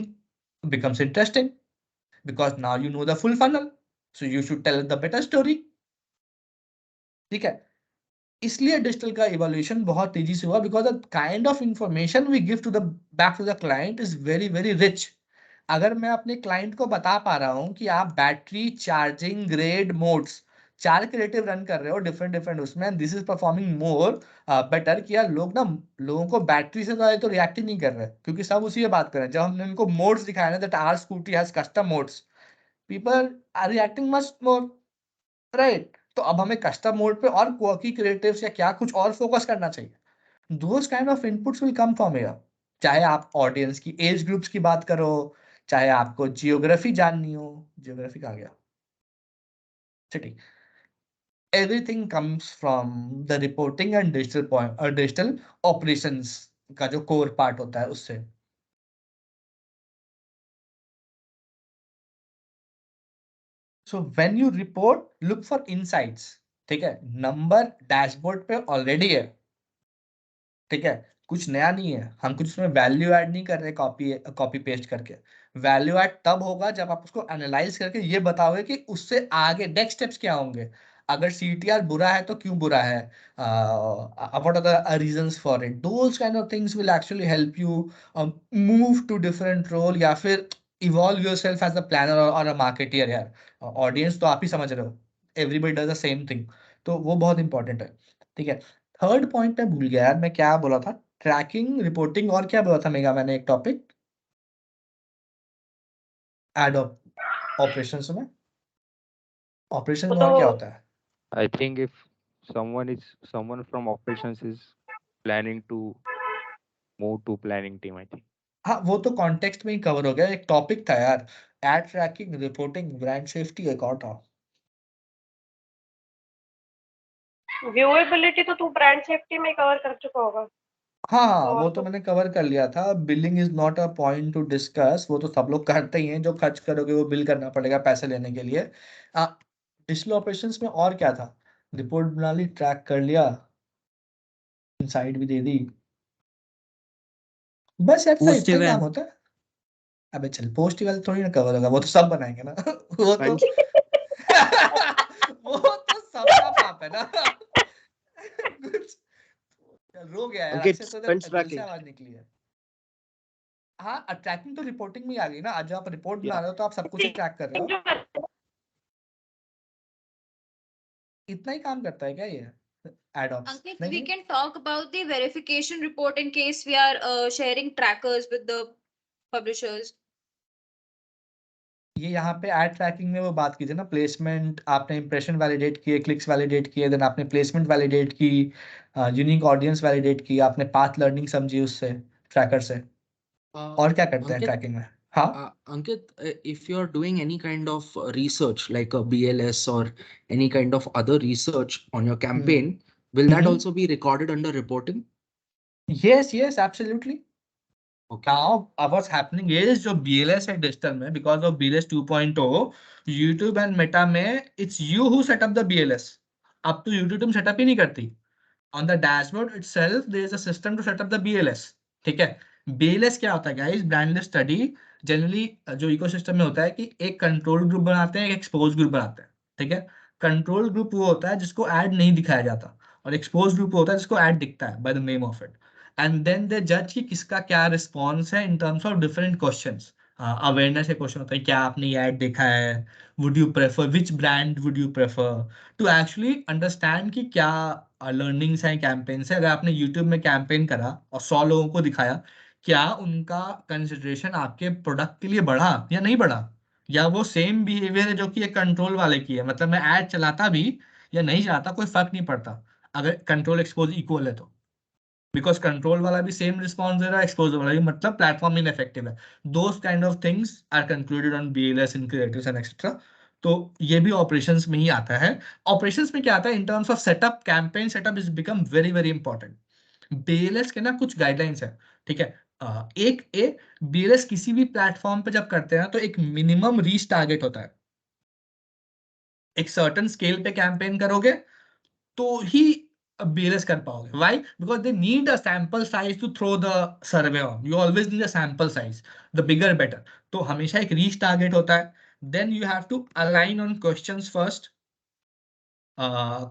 becomes interesting because now you know the full funnel, so you should tell the better story, ठीक है। इसलिए डिजिटल का इवोल्यूशन बहुत तेजी से हुआ, because the kind of information we give to the back to the client is very very rich. अगर मैं अपने क्लाइंट को बता पा रहा हूँ कि आप battery charging grade modes 4 creative run कर रहे हो डिफरेंट डिफरेंट उसमें, this is performing more better, किया लोग ना, लोगों को बैटरी से तो रिएक्ट ही नहीं कर रहे, क्योंकि सब उसी पे बात कर रहे हैं। जब हमने उनको मोड्स दिखाया ना, that our scooty has custom modes, people are reacting much more, right. तो अब हमें कस्टम मोड पे और क्वर्की क्रिएटिव्स या क्या कुछ और फोकस करना चाहिए। Those kind of inputs will come from here. चाहे आप ऑडियंस की एज ग्रुप्स की बात करो, चाहे आपको जियोग्राफी जाननी हो, जियोग्राफी कहाँ गया, city, everything comes from the reporting and digital point और डिजिटल ऑपरेशंस का जो कोर पार्ट होता है उससे। सो when you report look for insights, ठीक है। नंबर डैशबोर्ड पे ऑलरेडी है, ठीक है, कुछ नया नहीं है, हम कुछ उसमें वैल्यू ऐड नहीं कर रहे कॉपी कॉपी पेस्ट करके। वैल्यू ऐड तब होगा जब आप उसको एनालाइज करके ये बताओगे कि उससे आगे नेक्स्ट स्टेप्स क्या होंगे। अगर सीटीआर बुरा है तो क्यों बुरा है, what are the reasons for it, those kind of things will actually help you move to different role या फिर evolve yourself as a planner और अ मार्केटियर। यार ऑडियंस तो आप ही समझ रहे हो, everybody does the same thing, तो वो बहुत इंपॉर्टेंट है, ठीक है। थर्ड पॉइंट मैं भूल गया यार, मैं क्या बोला था, ट्रैकिंग रिपोर्टिंग और क्या बोला था मेगा मैंने एक टॉपिक एड ऑपरेशंस में, ऑपरेशंस में और क्या होता है। I think if someone from operations is planning to move to planning team, I think. हाँ वो तो कॉन्टेक्स्ट में ही कवर हो गया, एक टॉपिक था यार, ad tracking reporting brand safety एक और था। व्यूएबिलिटी तो तू ब्रांड सेफ्टी में कवर कर चुका होगा। हाँ और वो तो मैंने कवर कर लिया था। Billing is not a point two discuss, वो तो सब लोग करते ही हैं, जो खर्च करोगे वो बिल करना पड़ेगा पैसे लेने के लिए। डिजिटल ऑपरेशंस में और क्या था, रिपोर्ट बना ली, ट्रैक कर लिया, इनसाइट भी दे दी, बस यार इतना ही काम होता है। अबे चल पोस्ट वाले थोड़ी ना कवर होगा, वो तो सब बनाएंगे ना वो तो वो तो सबका पाप है ना कुछ रो गया यार, अक्षय तो दिल से आवाज निकली है। हाँ ट्रैकिंग तो रिपोर्टिंग में ही आ गई ना, आज जो आप रिपोर्ट बना रहे हो तो आप सब कुछ ही ट्रैक कर रहे हो। इतना ही काम करता है क्या ये add-ons? Ankit, we can talk about the verification report in case we are sharing trackers with the publishers. ये यहाँ पे एड ट्रैकिंग में वो बात की थी ना, प्लेसमेंट, आपने इंप्रेशन वैलिडेट किए, क्लिक्स वैलिडेट किए, देन आपने प्लेसमेंट वैलिडेट की, यूनिक ऑडियंस वैलिडेट की, आपने पाथ लर्निंग समझी उससे, ट्रैकर से। और क्या करते हैं ट्रैकिंग में? हाँ Ankit, if you are doing any kind of research like a BLS or any kind of other research on your campaign, will that also be recorded under reporting? yes absolutely. Okay. Now what's happening is जो BLS है digital में, because of BLS 2.0, YouTube and Meta में it's you who set up the BLS. अब तो YouTube तुम setup ही नहीं करती, on the dashboard itself there is a system to set up the BLS, ठीक है। BLS क्या होता है गाइस, ब्रांड स्टडी। जनरली जो इकोसिस्टम में होता है कि एक कंट्रोल ग्रुप बनाते हैं, एक एक्सपोज ग्रुप बनाते हैं, ठीक है। कंट्रोल ग्रुप वो होता है जिसको ऐड नहीं दिखाया जाता, और एक्सपोज ग्रुप होता है जिसको ऐड दिखता है by the name of it. And then they जज कि किसका क्या रिस्पॉन्स है in terms of different questions. Awareness के क्वेश्चन होता है, क्या आपने ये ऐड देखा है, would you prefer, which brand would you prefer, to actually understand कि क्या लर्निंग्स हैं कैंपेन से। अगर आपने यूट्यूब में कैंपेन करा और 100 लोगों को दिखाया, क्या उनका कंसिडरेशन आपके प्रोडक्ट के लिए बढ़ा या नहीं बढ़ा, या वो सेम बिहेवियर है जो कि एक कंट्रोल वाले की है। मतलब मैं ऐड चलाता भी या नहीं चलाता, कोई फर्क नहीं पड़ता अगर कंट्रोल एक्सपोज इक्वल है तो, बिकॉज कंट्रोल वाला भी सेम रिस्पॉन्स दे रहा है, एक्सपोज वाला भी, मतलब प्लेटफॉर्म इनफेक्टिव है। Those kind of things are concluded on BLS in creatives and etcetera. तो ये भी ऑपरेशंस में ही आता है। ऑपरेशंस में क्या आता है, in terms of setup, campaign setup is become very very important. BLS के ना कुछ गाइडलाइंस है, ठीक है। BLS किसी भी प्लेटफॉर्म पे जब करते हैं तो एक मिनिमम रीच टारगेट होता है। एक सर्टेन स्केल पे कैंपेन करोगे तो ही BLS कर पाओगे। Why? Because they need a sample size to throw the survey on. You always need a sample size. The bigger better. तो हमेशा एक reach target होता है. Then you have to align on questions first.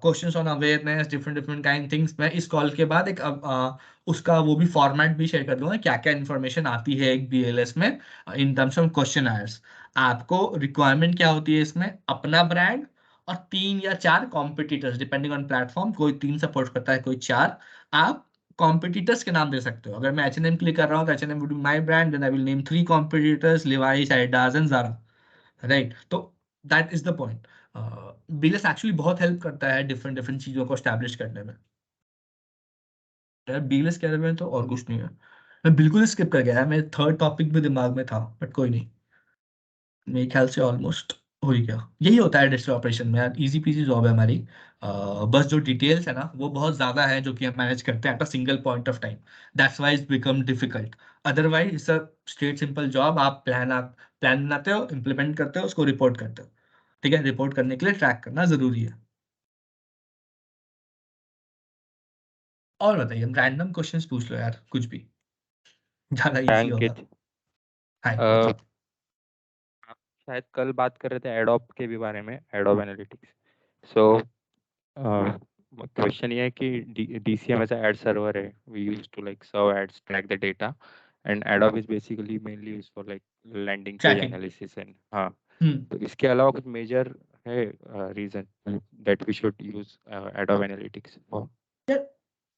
Questions on awareness, different kind things. मैं इस call के बाद एक उसका वो भी फॉर्मेट भी शेयर कर दूंगा, क्या क्या इन्फॉर्मेशन आती है एक BLS में इन टर्म्स ऑफ क्वेश्चन आयर्स। आपको रिक्वायरमेंट क्या होती है इसमें, अपना ब्रांड और 3 या 4 कॉम्पिटिटर्स, डिपेंडिंग ऑन प्लेटफॉर्म, कोई 3 सपोर्ट करता है, कोई 4। आप कॉम्पिटिटर्स के नाम दे सकते हो। अगर मैं H&M क्लिक कर रहा हूँ तो H&M would be my brand, then I will name 3 competitors, Levi's, Adidas and Zara, right? तो that is the point. BLS actually बहुत हेल्प करता है डिफरेंट चीजों को एस्टैब्लिश करने में। यार BLS के बारे में तो और कुछ नहीं है, मैं बिल्कुल स्किप कर गया, मेरे थर्ड टॉपिक भी दिमाग में था, बट कोई नहीं, मेरे ख्याल से ऑलमोस्ट हो ही गया। यही होता है डिजिटल ऑपरेशन में यार, इजी पीसी जॉब है हमारी। बस जो डिटेल्स है ना वो बहुत ज्यादा है जो कि हम मैनेज करते हैं at a single point of time, that's why it's become difficult. Otherwise it's a straight simple job. आप प्लान बनाते हो, इम्प्लीमेंट करते हो, उसको रिपोर्ट करते हो, ठीक है। रिपोर्ट करने के लिए ट्रैक करना जरूरी है। और बताइए, रैंडम क्वेश्चंस पूछ लो यार, कुछ भी, ज्यादा इजी होगा। अंकित, हाय। आप शायद कल बात कर रहे थे एडोब के भी बारे में, एडोब एनालिटिक्स। सो क्वेश्चन ये है कि DCM ऐसा एड सर्वर है, we use to like serve ads, track the data, and Adobe is basically mainly used for like landing page tracking. Analysis and हाँ, तो इसके अलावा कुछ मेजर है reason that we should use Adobe Analytics for?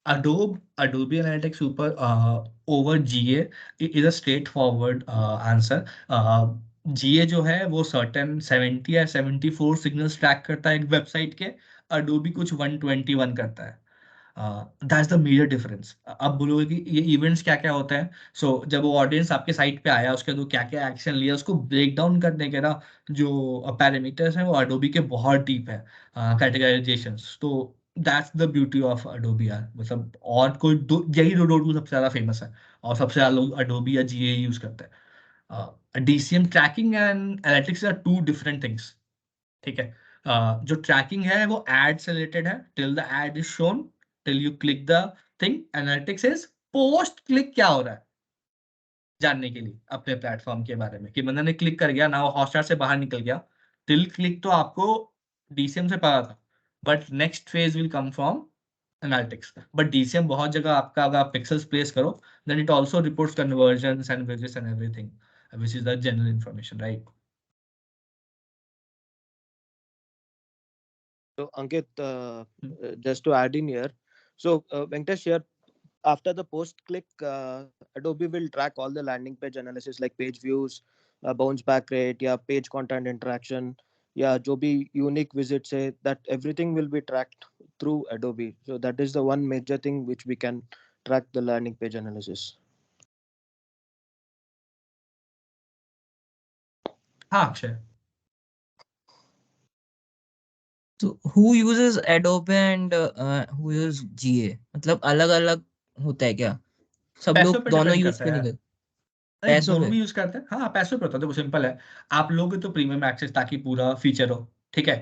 Adobe Analytics over GA is a straightforward answer. GA जो है वो certain 70 या 74 सिग्नल्स ट्रैक करता है एक वेबसाइट के, Adobe कुछ 121 करता है। That's the major difference. अब बोलोगे कि ये इवेंट्स क्या क्या होता है, सो जब वो ऑडियंस आपके साइट पे आया उसके बाद वो क्या क्या एक्शन लिया, उसको ब्रेक डाउन करने के ना जो पैरामीटर्स हैं वो Adobe के बहुत डीप है, कैटेगराइजेशंस। तो that's the beauty of Adobe यार, मतलब और कोई यही दो टूल सबसे ज्यादा फेमस है और सबसे ज्यादा लोग Adobe या GA यूज करते हैं। DCM tracking and analytics are 2 different things, ठीक है। जो ट्रैकिंग है वो एड से रिलेटेड है, till the ad is shown, till you click the thing. Analytics is post click क्या हो रहा है जानने के लिए अपने प्लेटफॉर्म के बारे में, कि बंदा ने क्लिक कर गया ना, वो हॉटस्टार से बाहर निकल गया, टिल क्लिक तो आपको DCM से पता था, but next phase will come from analytics. But DCM बहुत जगह आपका अगर आप पिक्सेल्स प्लेस करो, then it also reports conversions and visits and everything, which is the general information, right? So Ankit, just to add in here, so Venkatesh here, after the post-click, Adobe will track all the landing page analysis like page views, bounce back rate, yeah, page content interaction, yeah, जो भी unique visits है, that everything will be tracked through Adobe. So that is the one major thing which we can track the landing page analysis. हाँ Akshay. So who uses Adobe and who uses GA? मतलब अलग अलग होता है क्या? सब पैसों लोग पे दोनों डिपेंड यूज करता है पे यार, नहीं करते? नहीं पैसों दोनों पे? भी यूज करते हैं। हाँ पैसों पे होता है, देखो सिंपल है, आप लोगे तो प्रीमियम एक्सेस ताकि पूरा फीचर हो, ठीक है।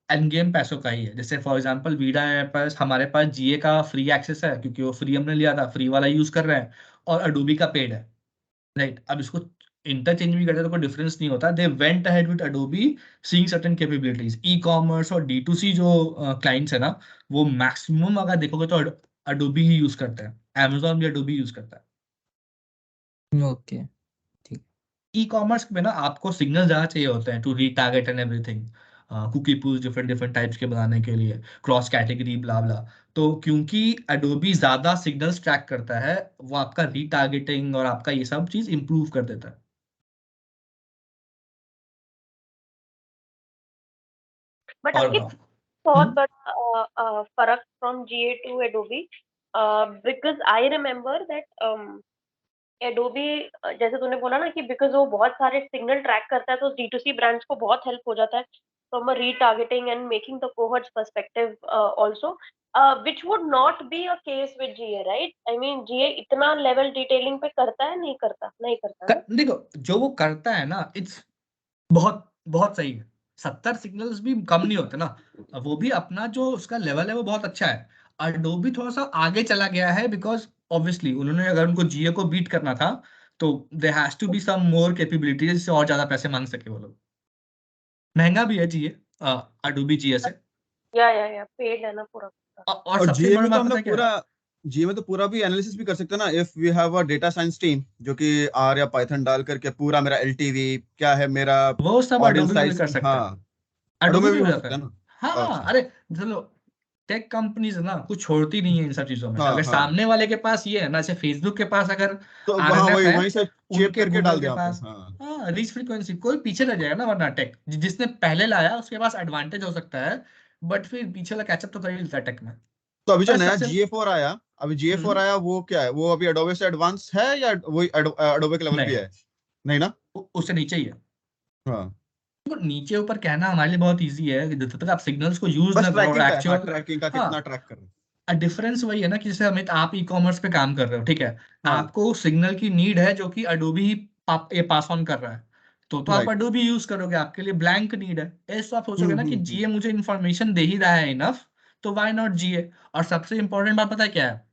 एंड गेम पैसों का ही है, जैसे फॉर एग्जांपल वीडा पास, हमारे पास GA का फ्री एक्सेस है क्योंकि वो फ्री हमने लिया था, फ्री वाला यूज कर रहे हैं, और अडोबी का पेड है, राइट। अब इसको इंटरचेंज भी करते तो कोई डिफरेंस नहीं होता। They went ahead with Adobe seeing certain capabilities. E-commerce और D2C जो क्लाइंट्स है ना, वो मैक्सिमम अगर देखोगे तो अडोबी ही यूज करते हैं, Amazon भी अडोबी यूज करता है। ओके, ठीक। ई-कॉमर्स में ना आपको सिग्नल ज्यादा चाहिए होते हैं to retarget and everything, cookie pulls different types के बनाने के लिए, क्रॉस कैटेगरी ब्ला ब्ला। तो क्योंकि एडोबी ज्यादा सिग्नल्स ट्रैक करता है, वो आपका रीटारगेटिंग और आपका ये सब चीज इंप्रूव कर देता है। बट और अंकित, बताओ। बहुत बड़ा फर्क from GA to Adobe because I remember that Adobe जैसे तूने बोला ना कि बिकॉज वो बहुत सारे सिग्नल ट्रैक करता है तो D2C ब्रांड्स को बहुत हेल्प हो जाता है from a retargeting and making the cohorts perspective also which would not be a case with GA, right? I mean, GA इतना लेवल डिटेलिंग पे करता है नहीं करता ना? देखो जो वो करता है ना, इट्स बहुत बहुत सही है। 70 सिग्नल्स भी कम नहीं होते ना, वो भी अपना जो उसका लेवल है वो बहुत अच्छा है। अडोबी थोड़ा सा आगे चला गया है बिकॉज ऑब्वियसली उन्होंने अगर उनको जीए को बीट करना था तो they has to be some more capabilities जिससे और ज्यादा पैसे मांग सके वो लोग। महंगा भी है जीए, अडोबी जीए से, या पेड है ना पूरा। और और सबसे जीए बड़ा में तो बात हम पता है लोग क्या है? पूरा जीए में तो पूरा भी एनालिसिस भी कर सकते हैं ना। If we have a data science team जो कि आर या पाइथन डाल करके पूरा मेरा एलटीवी क्या है, मेरा वो सब ऑडियंस अडोबी में भी साइज, कर सकते हैं, हाँ अडोबी अडोबे में भी भी हो हो जाता सकता है। है ना। हाँ अच्छा, अरे चलो, टेक कंपनीज ना कुछ छोड़ती नहीं है इन सब चीजों में। हाँ अगर हाँ, सामने वाले के पास ये है ना, जैसे फेसबुक के पास अगर तो वहाँ आरएनएफ वही है, वहीं से चेप उनके करके गूगल डाल के दिया पास आपने। हाँ हाँ रीच फ्रीक्वेंसी, कोई पीछे रह जाएगा ना, वरना टेक जिसने पहले लाया उसके पास एडवांटेज हो सकता है, बट फिर पीछे वाला कैचअप तो कर ही लेता है टेक में। तो अभी जो और नया सबसे GA4 आया, अभी GA4 आया वो क्या है, वो अभी एडोबे से एडवांस है या वही एडोबे के लेवल नहीं, पे है? नहीं ना। उससे नीचे ही है। हाँ, तो नीचे ऊपर कहना हमारे लिए बहुत इजी है कि जब तक आप सिग्नल्स को यूज बस ना करो और ट्रैकिंग का है। हाँ, एक्चुअल, ट्रैकिंग का हाँ कितना ट्रैक कर रहे हैं। डिफरेंस वही है ना कि जैसे अमित आप ई कॉमर्स पे काम कर रहे हो, ठीक है, हाँ, आपको सिग्नल की नीड है जो कि अडोबी ही ये पास ऑन कर रहा है, तो आप राइट। अडोबी यूज करोगे। आपके लिए ब्लैंक नीड है, ऐसा आप सोचोगे ना कि जीए मुझे इन्फॉर्मेशन दे ही रहा है इनफ, तो व्हाई नॉट जीए। और सबसे इंपॉर्टेंट बात पता है क्या है?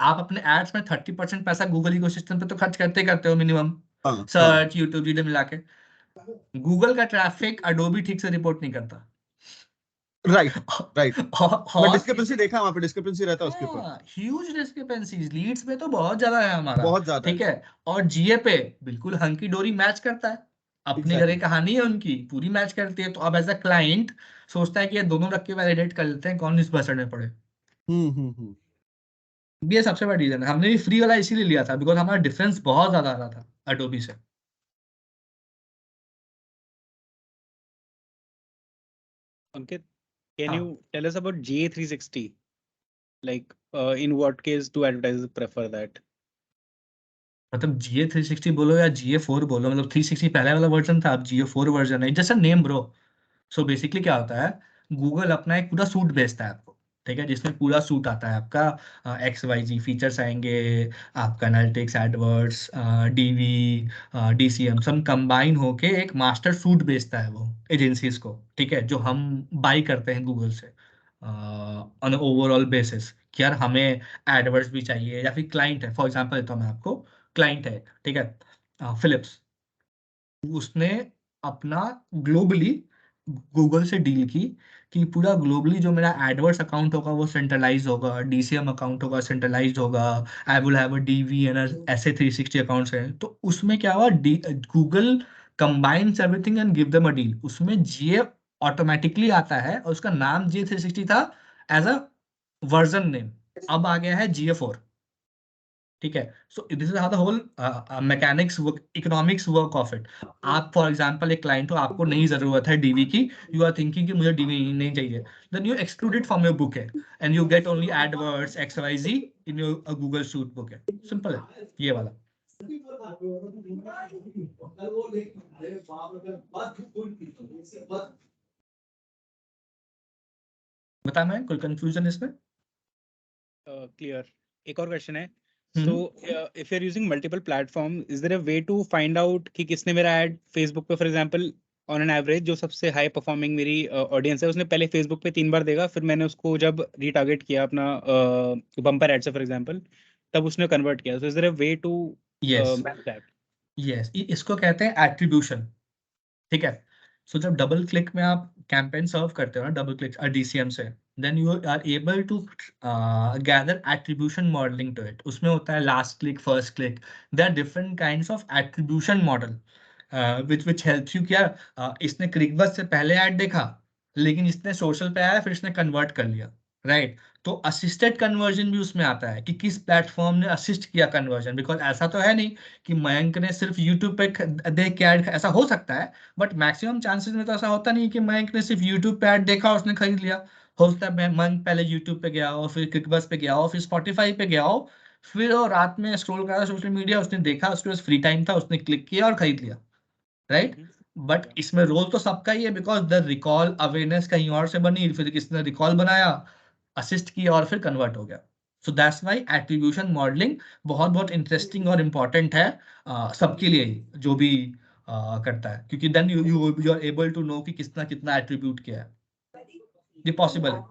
आप अपने एड्स में 30% पैसा गूगल इकोसिस्टम पे तो खर्च करते हो मिनिमम, हाँ हाँ, सर्च यूट्यूब वीडियो मिला के। गूगल का ट्रैफिक अडोबी ठीक से रिपोर्ट नहीं करता। Right right. मैं और डिस्क्रिपेंसी देखा, वहां पे डिस्क्रिपेंसी रहता है उसके ऊपर, ह्यूज डिस्क्रिपेंसीज, लीड्स पे तो बहुत ज्यादा है हमारा, बहुत ज्यादा ठीक है। है। और जीए पे बिल्कुल हंकी डोरी मैच करता है, अपनी घर की एग्जैक्टली। कहानी है उनकी पूरी मैच करती है। तो अब एज अ क्लाइंट सोचता है कि ये दोनों रख के वैलिडेट कर लेते हैं कौन इस बजट में पड़े। हम्म। ये सबसे बड़ा रीजन है। हमने भी फ्री वाला इसीलिए लिया था बिकॉज हमारा डिफरेंस बहुत ज्यादा आ रहा था अडोबी से। Ankit, can हाँ, you tell us about GA360? Like, in what case do advertisers prefer that? मतलब GA 360 बोलो या GA4 बोलो, मतलब 360 पहले वाला वर्जन था, अब GA4 वर्जन है, जैसा नेम ब्रो। सो बेसिकली क्या होता है, गूगल अपना एक पूरा सूट बेचता है आपको, ठीक है, जिसमें पूरा सूट आता है आपका, XYZ फीचर्स आएंगे, आपका एनालिटिक्स, एडवर्ड्स, डीवी, DCM सब कंबाइन होके एक मास्टर सूट बेचता है वो एजेंसीज को, ठीक है, जो हम बाई करते हैं गूगल से ऑन ओवरऑल बेसिस कि यार हमें एडवर्ड्स भी चाहिए, या फिर क्लाइंट है, फॉर एग्जांपल देता हूँ मैं आपको, क्लाइंट है, ठीक है, फिलिप्स, उसने अपना ग्लोबली गूगल से डील की कि पूरा ग्लोबली जो मेरा एडवर्ड्स अकाउंट होगा वो सेंट्रलाइज होगा, DCM अकाउंट होगा सेंट्रलाइज होगा, I will have a DV and ऐसे 360 अकाउंट्स हैं। तो उसमें क्या हुआ, Google combines everything and give them a deal. उसमें जीए ऑटोमेटिकली आता है और उसका नाम GA360 था एज अ वर्जन नेम, अब आ गया है GA4, ठीक है। So this is how the whole mechanics work, economics work of it. आप फॉर एग्जांपल एक क्लाइंट हो, आपको नहीं जरूरत है डीवी की, यू आर थिंकिंग कि मुझे डीवी नहीं चाहिए, then you exclude it from your book है and you get only AdWords XYZ in your Google suite book है। सिंपल है ये वाला। बता मैं कोई कंफ्यूजन इसमें? Clear. एक और क्वेश्चन है. So, if you're using multiple platforms, is there a way to find out कि किसने मेरा ad Facebook पे, for example, on an average जो सबसे high performing मेरी audience है, उसने पहले Facebook पे 3 बार देखा, फिर मैंने उसको जब retarget किया अपना bumper ad से, for example, तब उसने convert किया. So, is there a way to match that? Yes, इसको कहते हैं एट्रीब्यूशन, ठीक है। सो जब डबल क्लिक में आप कैंपेन सर्व करते हो ना, डबल क्लिक DCM से, then you are able to gather attribution modelling to it. उसमें होता है last click, first click, there are different kinds of attribution model which helps you. क्या इसने क्लिकबस से पहले ऐड देखा, लेकिन इसने सोशल पे आया फिर इसने कन्वर्ट कर लिया, राइट। तो असिस्टेड कन्वर्जन भी उसमें आता है कि किस प्लेटफॉर्म ने असिस्ट किया कन्वर्जन, बिकॉज ऐसा तो है नहीं कि मयंक ने सिर्फ यूट्यूब पे देख के ऐड, ऐसा हो सकता है बट मैक्सिमम चांसेस में तो ऐसा होता नहीं कि मयंक ने सिर्फ यूट्यूब पे ऐड देखा उसने खरीद लिया। हो सकता है मयंक पहले यूट्यूब पे गया हो, फिर क्लिकबस पे गया हो, फिर स्पॉटिफाई पे गया हो, फिर वो रात में स्क्रॉल कर रहा सोशल मीडिया, उसने देखा उसके पास फ्री टाइम था, उसने क्लिक किया और खरीद लिया, राइट। बट इसमें रोल तो सबका ही है बिकॉज द रिकॉल अवेयरनेस कहीं और से बनी, फिर किसी ने रिकॉल बनाया, असिस्ट किया और फिर कन्वर्ट हो गया। So that's why attribution modelling बहुत बहुत इंटरेस्टिंग और इम्पोर्टेंट है सबके लिए ही, जो भी करता है, क्योंकि then you are able to know कि कितना कितना एट्रीब्यूट किया है, ये पॉसिबल है।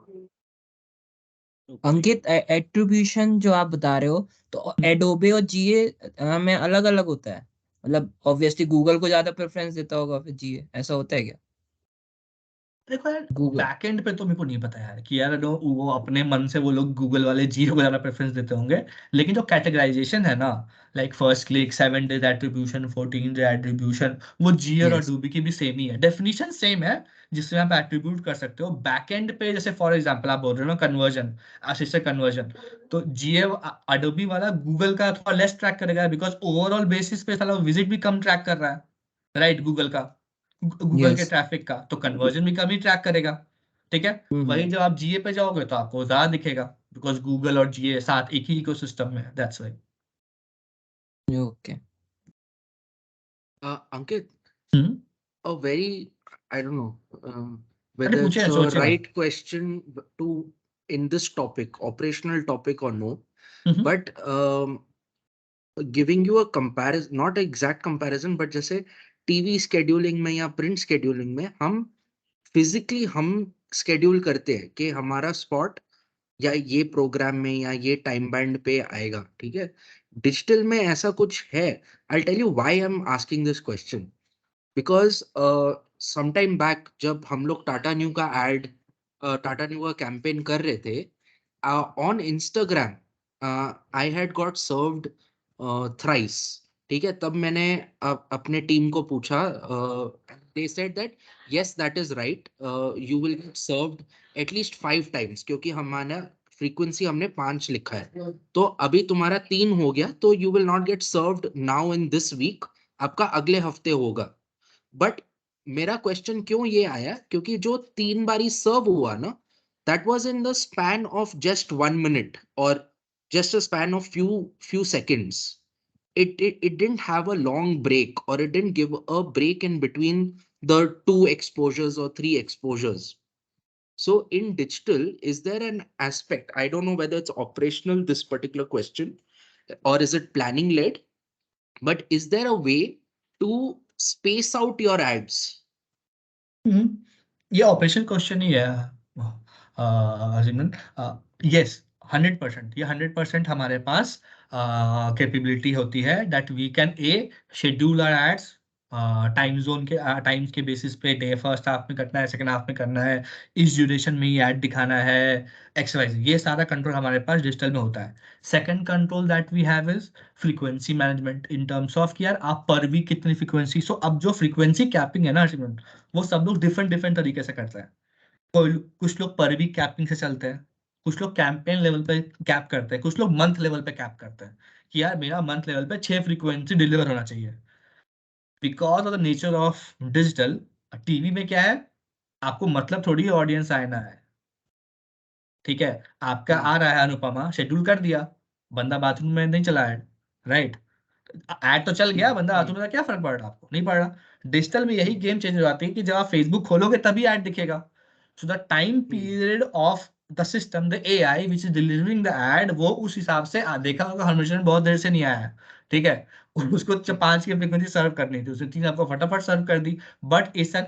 अंकित, एट्रीब्यूशन जो आप बता रहे हो तो एडोबे और जीए में अलग अलग होता है, मतलब ऑब्वियसली गूगल को ज्यादा प्रेफरेंस देता होगा फिर जीए, ऐसा होता है क्या? देखो यार, गूगल बैकएंड पे तो मेरे को नहीं पता यार कि यार वो अपने मन से वो लोग गूगल वाले जियो को ज्यादा प्रेफरेंस देते होंगे, लेकिन जो कैटेगराइजेशन है ना, like first click, 7 days attribution, 14 day attribution, वो जियो और यस अडोबी की भी सेम ही है, डेफिनेशन सेम है जिसमें आप एट्रीब्यूट कर सकते हो। बैकएंड पे जैसे फॉर एग्जांपल आप बोल रहे हो ना कन्वर्जन, असिस्टेड कन्वर्जन, तो जियो अडोबी वाला गूगल का थोड़ा लेस ट्रैक करेगा बिकॉज ओवरऑल बेसिस पे साला विजिट भी कम ट्रैक कर रहा है, राइट, गूगल का, गूगल के यस ट्रैफिक का, तो कन्वर्जन भी कम ही ट्रैक करेगा, ठीक है। वही जब आप जीए पे जाओगे तो आपको ज्यादा दिखेगा बिकॉज गूगल और जीए साथ एक ही इकोसिस्टम में है, that's why. Okay. Ankit, hmm, a very, I don't know अरे whether पूछे it's a सोचे मत। right question to in this topic, operational topic or no, hmm, but giving you a comparison, not exact comparison, but जैसे TV scheduling में या print scheduling में हम physically हम schedule करते हैं कि हमारा spot या ये प्रोग्राम में या ये टाइम बैंड पे आएगा, ठीक है। डिजिटल में ऐसा कुछ है? I tell you why I am asking this question, because some time back जब हम लोग टाटा न्यू का एड, टाटा न्यू का कैंपेन कर रहे थे on Instagram, I had got served thrice, ठीक है। तब मैंने अपने टीम को पूछा, they said that yes that is right, you will get served at least 5 times, क्योंकि हमारा फ्रीक्वेंसी हमने 5 लिखा है, तो अभी तुम्हारा 3 हो गया, तो you will not get served now in this week, आपका अगले हफ्ते होगा। बट मेरा क्वेश्चन क्यों ये आया, क्योंकि जो 3 बारी सर्व हुआ ना, that was in the span of just 1 minute or just a span of few seconds. It didn't have a long break, or it didn't give a break in between the 2 exposures or 3 exposures. So in digital, is there an aspect, I don't know whether it's operational, this particular question, or is it planning led, but is there a way to space out your ads? ये operation question ही है अजीमन। Yes, 100%, ये 100% हमारे पास capability होती है that we can schedule our ads time zone के times के basis पे, day first half में करना है, सेकंड हाफ में करना है, इस ड्यूरेशन में ही ऐड दिखाना है, एक्सरसाइज, ये सारा कंट्रोल हमारे पास डिजिटल में होता है। Second control that we have is frequency management in terms of कि यार आप पर वीक कितनी फ्रीक्वेंसी, सो अब जो फ्रीक्वेंसी कैपिंग है ना अजीमन, वो सब लोग डिफरेंट डिफरेंट तरीके से करते हैं। कोई कुछ लोग पर वीक कैपिंग से चलते हैं, कुछ लोग कैंपेन लेवल पे कैप करते हैं, कुछ लोग मंथ लेवल पे कैप करते हैं कि यार मेरा मंथ लेवल पे 6 फ्रीक्वेंसी डिलीवर होना चाहिए। Because of the nature of digital, TV में क्या है, आपको मतलब थोड़ी ऑडियंस आना है, ठीक है। आपका आ रहा है अनुपमा, शेड्यूल कर दिया, बंदा बाथरूम में नहीं चला है, राइट, ऐड तो चल गया, बंदा बाथरूम में, क्या फर्क पड़ रहा, आपको नहीं पड़ रहा। डिजिटल में यही गेम चेंज हो जाती है कि जब आप फेसबुक खोलोगे तभी ऐड दिखेगा। So the time period of the system, the AI which is delivering the ad, वो उस हिसाब से देखा होगा, हमेशा बहुत देर से नहीं आया है, ठीक है। उसको 5 की फ्रीक्वेंसी सर्व करनी थी, उसने 3 आपको फटाफट सर्व कर दी, but it's an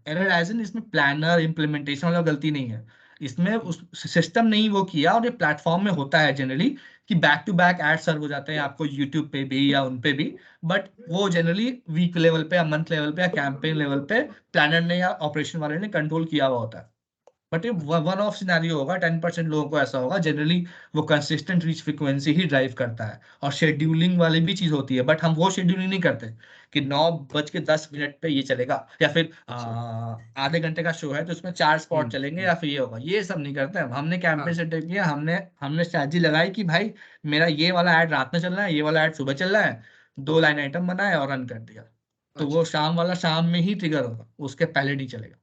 error as in, इसमें प्लानर इम्प्लीमेंटेशन वाला गलती नहीं है, इसमें उस सिस्टम ने ही वो किया, और ये प्लेटफॉर्म में होता है जनरली कि बैक टू बैक एड सर्व हो जाते हैं आपको यूट्यूब पे भी या उन पे भी, बट वो जनरली वीक लेवल पे या मंथ लेवल पे या कैंपेन लेवल पे प्लानर ने या ऑपरेशन वाले ने कंट्रोल किया हुआ होता है। बट ये वन ऑफ सिनेरियो होगा, 10% लोगों को ऐसा होगा। जनरली वो कंसिस्टेंट रीच फ्रीक्वेंसी ही ड्राइव करता है। और शेड्यूलिंग वाली भी चीज होती है, बट हम वो शेड्यूलिंग नहीं करते कि 9:10 पे ये चलेगा, या फिर आधे घंटे का शो है तो उसमें 4 स्पॉट चलेंगे, या फिर ये होगा। ये सब नहीं करते हम। हमने कैंपेन सेटअप किया, हमने स्ट्रैटेजी लगाई कि भाई मेरा ये वाला ऐड रात में चल रहा है, ये वाला ऐड सुबह चल रहा है, 2 लाइन आइटम बनाए और रन कर दिया। तो वो शाम वाला शाम में ही ट्रिगर होगा, उसके पहले नहीं चलेगा।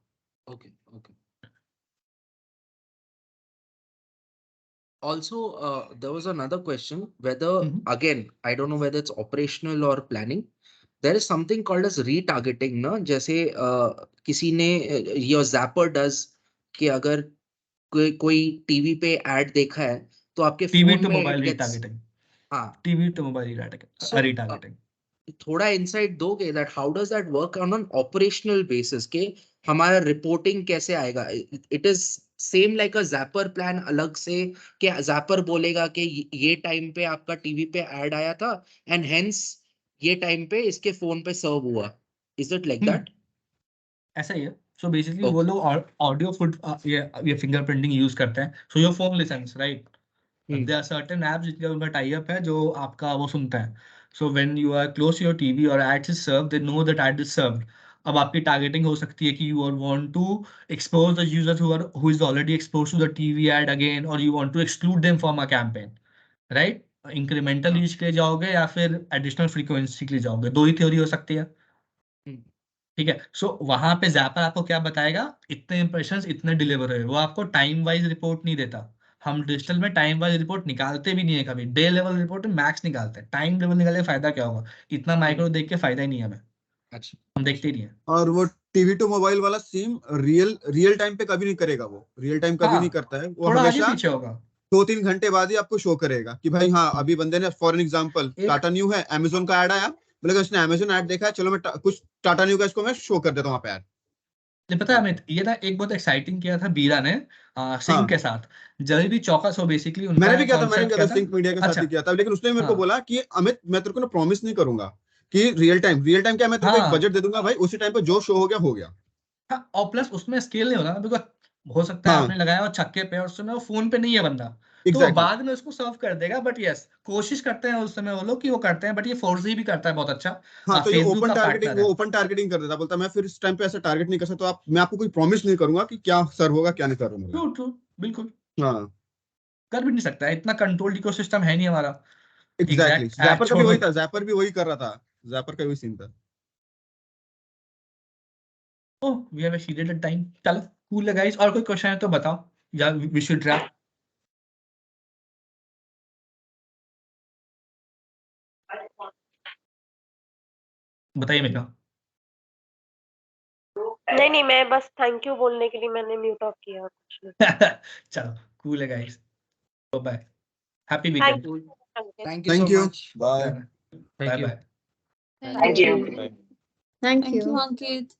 Okay, okay. Also, there was another question whether, again, I don't know whether it's operational or planning. There is something called as retargeting, ना? जैसे किसी ने your Zapper does कि अगर कोई टीवी पे ऐड देखा है तो आपके टीवी फोन टू में मोबाइल it gets, रीटारगेटिंग, हाँ, TV to mobile So, retargeting. थोड़ा इंसाइट दोगे that how does that work on an operational basis के हमारा रिपोर्टिंग कैसे आएगा? It is same like a Zapper plan अलग से कि Zapper बोलेगा कि ये टाइम पे आपका टीवी पे ऐड आया था and hence ये टाइम पे इसके फोन पे सर्व हुआ. Is it like that? ऐसा ही है। सो बेसिकली वो लोग ऑडियो फुट ये फिंगरप्रिंटिंग यूज करते हैं। So your phone listens, right? There are certain apps जिनके उनका टाई अप है जो आपका वो सुनता है। So when you are close to your TV और ads is served, they know that ad is served. अब आपकी टारगेटिंग हो सकती है कि you are want to expose the user who is already exposed to the TV ad again, और you want to exclude them from a campaign, right? Incremental reach के लिए जाओगे या फिर एडिशनल फ्रीक्वेंसी के लिए जाओगे, दो ही थ्योरी हो सकती है। ठीक है। सो वहां पे ज़ैपर आपको क्या बताएगा, इतने इंप्रेशंस इतने डिलीवर हुए। वो आपको टाइम वाइज रिपोर्ट नहीं देता। हम डिजिटल में टाइम वाइज रिपोर्ट निकालते भी नहीं है कभी। डे लेवल रिपोर्ट में मैक्स निकालते हैं, टाइम लेवल निकाले फायदा क्या होगा? इतना माइक्रो देख के फायदा ही नहीं है हमें। अच्छा, हम देखते ही नहीं है। और वो टीवी टू मोबाइल वाला सिम रियल टाइम पे कभी नहीं करेगा। वो रियल टाइम कभी नहीं करता है। वो थोड़ा आगे हमेशा पीछे होगा। 2-3 घंटे बाद ही आपको शो करेगा कि भाई हाँ अभी बंदे ने, फॉर एग्जांपल टाटा न्यू है, अमेजोन का ऐड आया, बोलेगा इसने अमेजोन ऐड देखा है, चलो मैं कुछ टाटा न्यू का इसको मैं शो कर देता हूँ वहाँ पे ऐड। नहीं पता है अमित, ये ना एक बहुत एक्साइटिंग किया था बीरा ने सिंक के साथ। जब भी चौकस हो बेसिकली उनका मैंने भी किया था, concept क्या था? सिंक मीडिया के साथ अच्छा, ही किया था। लेकिन उसने मेरे को हाँ। बोला कि अमित मैं तेरे को ना प्रॉमिस नहीं करूंगा कि रियल टाइम क्या, मैं तेरे को एक हाँ। बजट दे दूंगा भाई, उसी टाइम पे जो शो हो गया हो गया। हाँ, और प्लस उसमें स्केल नहीं होता ना, बिकॉज हो सकता है हाँ आपने लगाया और छक्के पे और उस समय वो फोन पे नहीं है बंदा, तो वो एग्जैक्टली। बाद में उसको सर्व कर देगा। बट यस, कोशिश करते हैं उस समय वो लोग कि वो करते हैं, बट ये फोर्जी भी करता है बहुत अच्छा। हाँ तो ये फेसबुक ओपन का टारगेटिंग, पार्टनर वो है। ओपन टारगेटिंग कर देता, बोलता मैं फिर इस टाइम पे ऐसा टारगेट नहीं कर सकता, तो आप मैं आपको कोई प्रॉमिस नहीं करूंगा कि क्या सर होगा क्या नहीं करूंगा। ट्रू ट्रू, बिल्कुल हाँ कर भी नहीं सकता है, इतना कंट्रोल्ड इकोसिस्टम है नहीं हमारा। एग्जैक्टली। एग्जैक्ट ऐड जैपर का भी छोड़ो। वही था, जैपर भी वही कर रहा था, जैपर का भी सीन था। Oh we have exceeded time. चलो कूल है गाइस, और कोई क्वेश्चन है तो बताओ या वी शुड रैप। बताइए मेरा। नहीं मैं बस थैंक यू बोलने के लिए मैंने म्यूट ऑफ किया, कुछ नहीं। चलो कूल है guys, bye, happy thank weekend. You. Thank you thank so you, much. Bye. Bye bye. Thank you. Thank you, Ankit.